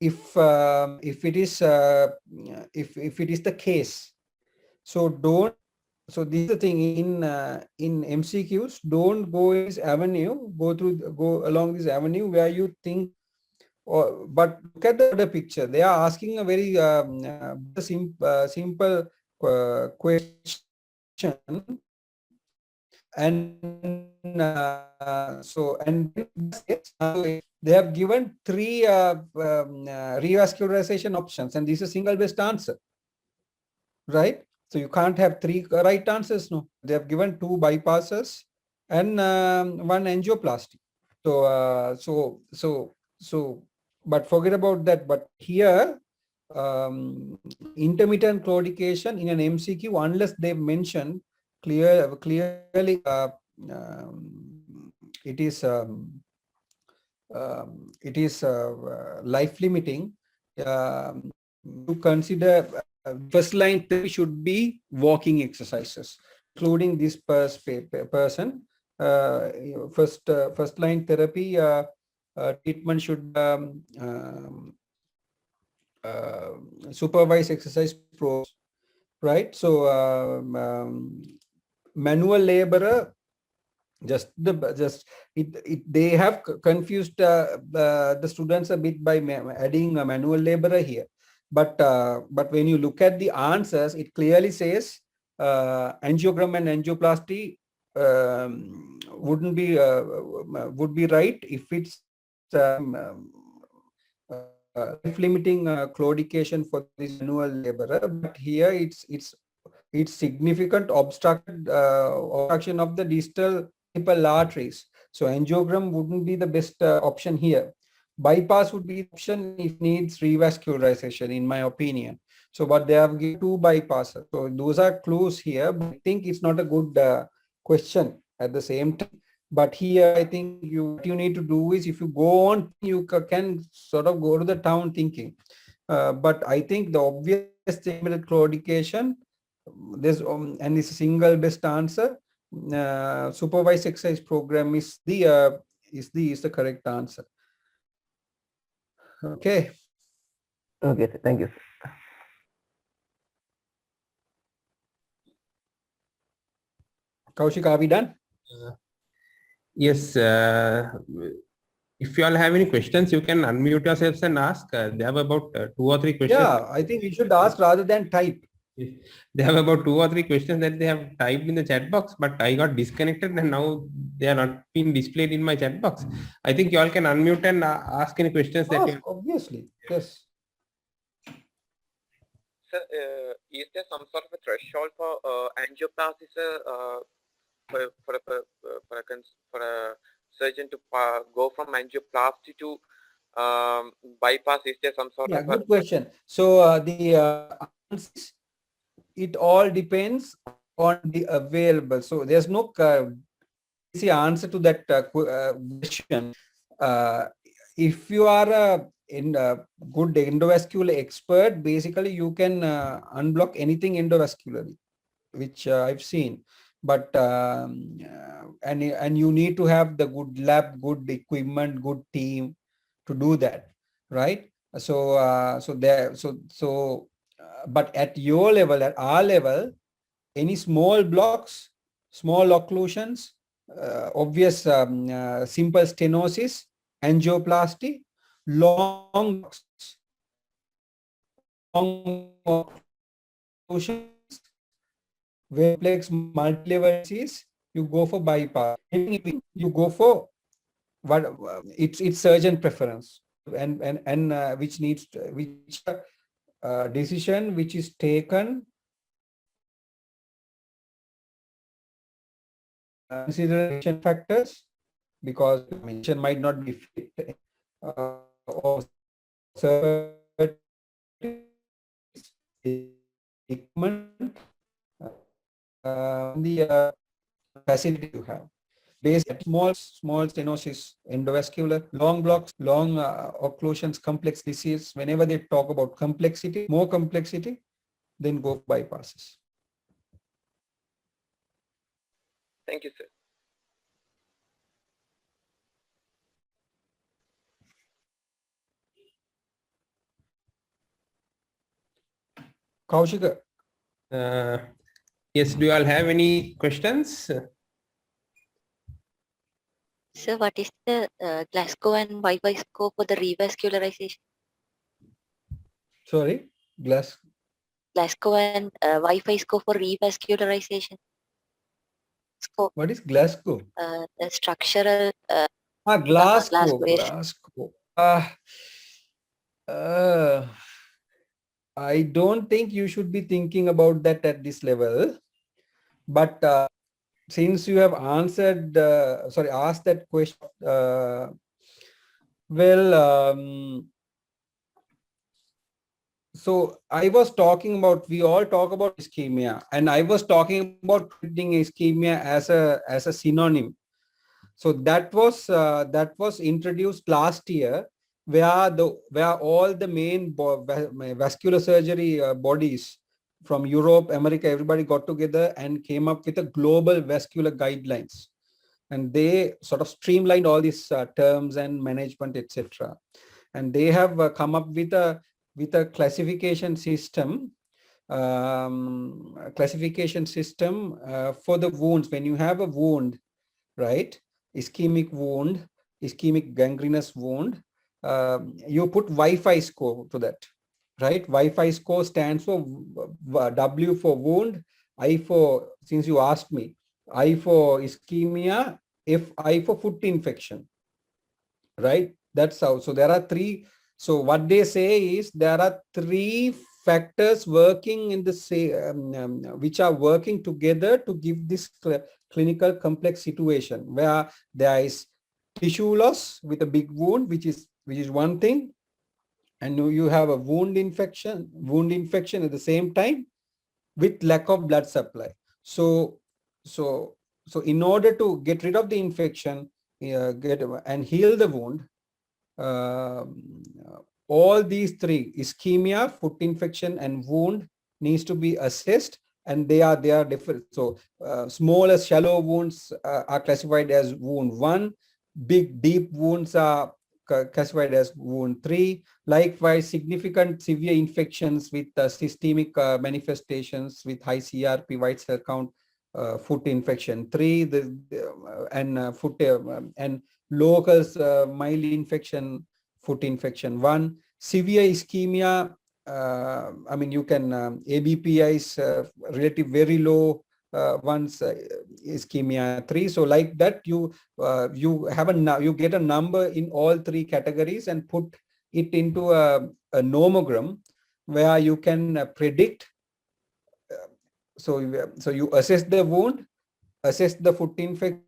if it is if it is the case. So don't. So this is the thing in MCQs. Don't go in this avenue. Go along this avenue where you think. But look at the picture. They are asking a very simple question, and they have given 3 revascularization options, and this is a single best answer, right? So you can't have 3 right answers. No, they have given 2 bypasses and 1 angioplasty. So but forget about that. But here, intermittent claudication in an MCQ, unless they mention clearly, it is life limiting. To consider first line therapy should be walking exercises, including this person. First line therapy treatment should supervise exercise programs, right? So manual laborer, they have confused the students a bit by adding a manual laborer here. But when you look at the answers, it clearly says angiogram and angioplasty would be right if it's life-limiting claudication for this manual laborer. But here it's significant obstruction of the distal arteries. So angiogram wouldn't be the best option here. Bypass would be option if needs revascularization, in my opinion. So, but they have given 2 bypasses. So those are clues here. But I think it's not a good question at the same time. But here, I think what you need to do is, if you go on, you can sort of go to the town thinking. But I think the obvious intermittent claudication, there's and it's a single best answer. Supervised exercise program is the correct answer. Okay. Okay, thank you. Kaushik, are we done? Yes. If you all have any questions, you can unmute yourselves and ask. They have about 2 or 3 questions. Yeah, I think we should ask rather than type. They have about 2 or 3 questions that they have typed in the chat box, but I got disconnected and now they are not being displayed in my chat box. I think you all can unmute and ask any questions. Obviously, yes. Sir, is there some sort of a threshold for angioplasty, for a surgeon to go from angioplasty to bypass? Is there some sort of good question. So it all depends on the available. So there's no easy answer to that question. If you are a good endovascular expert, basically you can unblock anything endovascularly, which I've seen. but and you need to have the good lab, good equipment, good team to do that, right? So but at your level, at our level, any small blocks, small occlusions, obvious simple stenosis, angioplasty, long occlusions, complex multi-level disease, you go for bypass. You go for what it's surgeon preference, and which needs which decision which is taken consideration factors, because mention might not be fit or the facility you have. Based at small stenosis, endovascular, long blocks, long occlusions, complex disease. Whenever they talk about complexity, more complexity, then go bypasses. Thank you, sir. Kaushika. Yes, do you all have any questions? Sir, what is the Glasgow and Wi-Fi score for the revascularization? Sorry, Glasgow and Wi-Fi score for revascularization. Score. What is Glasgow? The structural. Glasgow. Yes. Glasgow. I don't think you should be thinking about that at this level. But since you have answered, asked that question, so I was talking about, we all talk about ischemia, and I was talking about treating ischemia as a synonym. So that was introduced last year, where all the main vascular surgery bodies from Europe, America, everybody got together and came up with a global vascular guidelines, and they sort of streamlined all these terms and management, etc. And they have come up with a classification system for the wounds. When you have a wound, right, ischemic wound, ischemic gangrenous wound, you put Wi-Fi score to that, right? Wi-Fi score stands for W for wound, I for, since you asked me, I for ischemia, FI for foot infection, right? That's how. So there are three. So what they say is there are three factors working in the which are working together to give this clinical complex situation, where there is tissue loss with a big wound, which is one thing, and you have a wound infection at the same time with lack of blood supply. So in order to get rid of the infection, and heal the wound, all these three, ischemia, foot infection, and wound, needs to be assessed, and they are different. So smaller shallow wounds are classified as wound 1, big deep wounds are classified as wound 3. Likewise, significant severe infections with systemic manifestations with high CRP, white cell count, foot infection 3, and local mild infection, foot infection 1. Severe ischemia, I mean, you can ABPI is relative very low ones, ischemia 3. So like that, you get a number in all three categories and put it into a nomogram where you can predict. So you assess the wound, assess the foot infection,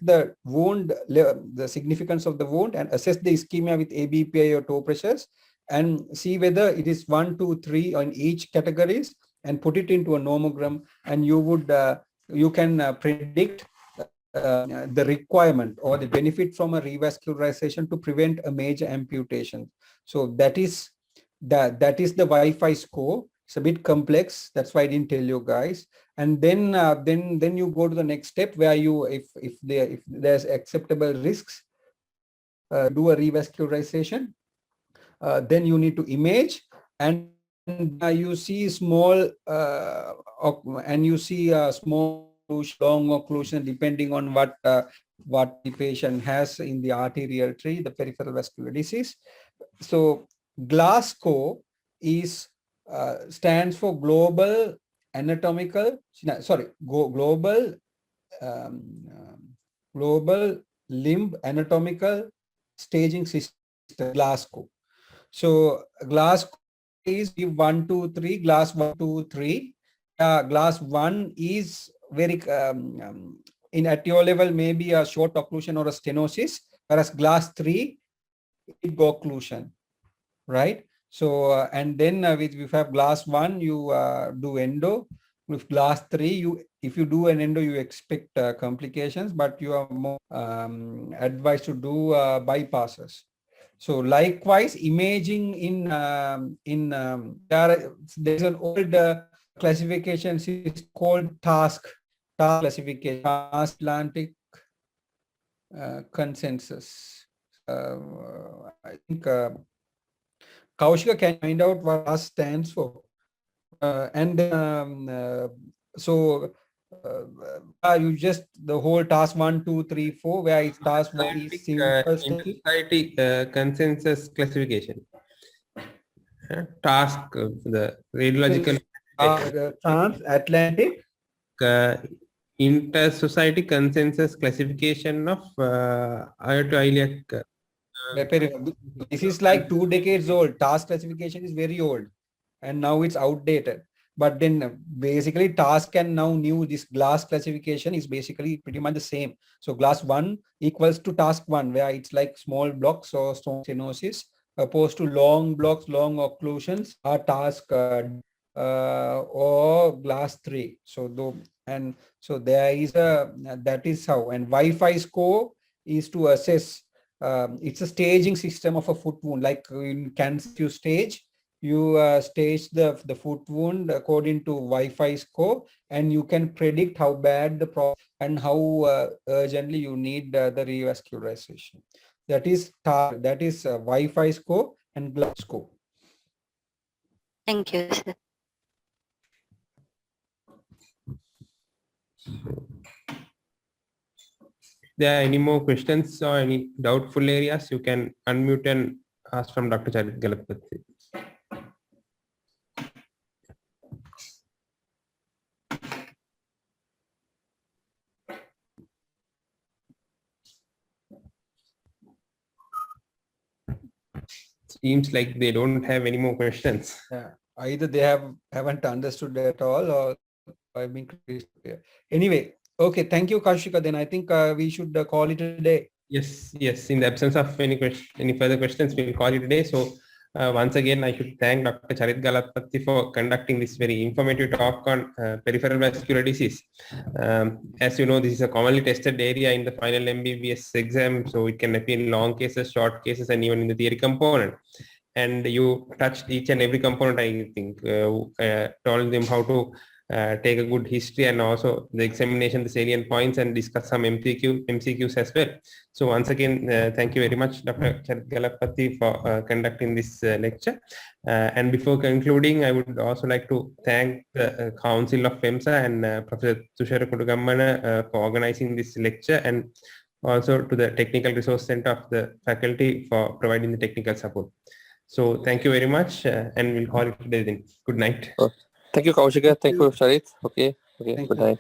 the wound, the significance of the wound, and assess the ischemia with ABPI or toe pressures, and see whether it is 1, 2, 3 on each categories, and put it into a nomogram, and you can predict the requirement or the benefit from a revascularization to prevent a major amputation. So that is the Wi-Fi score. It's a bit complex. That's why I didn't tell you guys. And then you go to the next step where you, if there's acceptable risks, do a revascularization. Then you need to image, and you see small and you see a small long occlusion depending on what the patient has in the arterial tree, the peripheral vascular disease. So GLASCO is stands for global anatomical, global global limb anatomical staging system, GLASCO. So GLASCO is 1, 2, 3, GLAS 1, 2, 3. GLAS 1 is very in at your level maybe a short occlusion or a stenosis, whereas GLAS 3 is occlusion, right? So and then if you have GLAS 1, you do endo. With GLAS 3, if you do an endo, you expect complications, but you are more advised to do bypasses. So likewise, imaging there's an old classification system called task classification, transatlantic consensus. I think Kaushika can find out what TASK stands for. And then you just the whole task 1, 2, 3, 4, where it's task 1 is simple society consensus classification. Task the radiological transatlantic inter-society consensus classification of this is like 2 decades old. Task classification is very old, and now it's outdated. But then basically task and now new this GLAS classification is basically pretty much the same. So GLAS 1 equals to task 1, where it's like small blocks or strong stenosis, opposed to long blocks, long occlusions are task or GLAS 3. So there is that is how. And Wi-Fi score is to assess. It's a staging system of a foot wound, like in cancer you stage. You stage the foot wound according to Wi-Fi score, and you can predict how bad the problem and how urgently you need the revascularization. That is Wi-Fi score and GLAS score. Thank you, sir. There are any more questions or any doubtful areas, you can unmute and ask from Dr. Charith Galappaththi. Seems like they don't have any more questions. Yeah. Either they haven't understood at all, or I've been crazy. Anyway, okay. Thank you, Kaushika. Then I think we should call it a day. Yes. In the absence of any further questions, we'll call it a day. So once again, I should thank Dr. Charith Galappaththi for conducting this very informative talk on peripheral vascular disease. As you know, this is a commonly tested area in the final MBBS exam, so it can appear in long cases, short cases, and even in the theory component. And you touched each and every component, I think, told them how to take a good history, and also the examination, the salient points, and discuss some MCQs as well. So once again, thank you very much, Dr. Charith Galappaththi, for conducting this lecture. And before concluding, I would also like to thank the Council of PeMSAA and Professor Tushara Kudugammana for organizing this lecture, and also to the Technical Resource Center of the faculty for providing the technical support. So thank you very much, and we'll call it today then. Good night. Thank you, Kaushika. Thank you, Charith. Okay. Good night.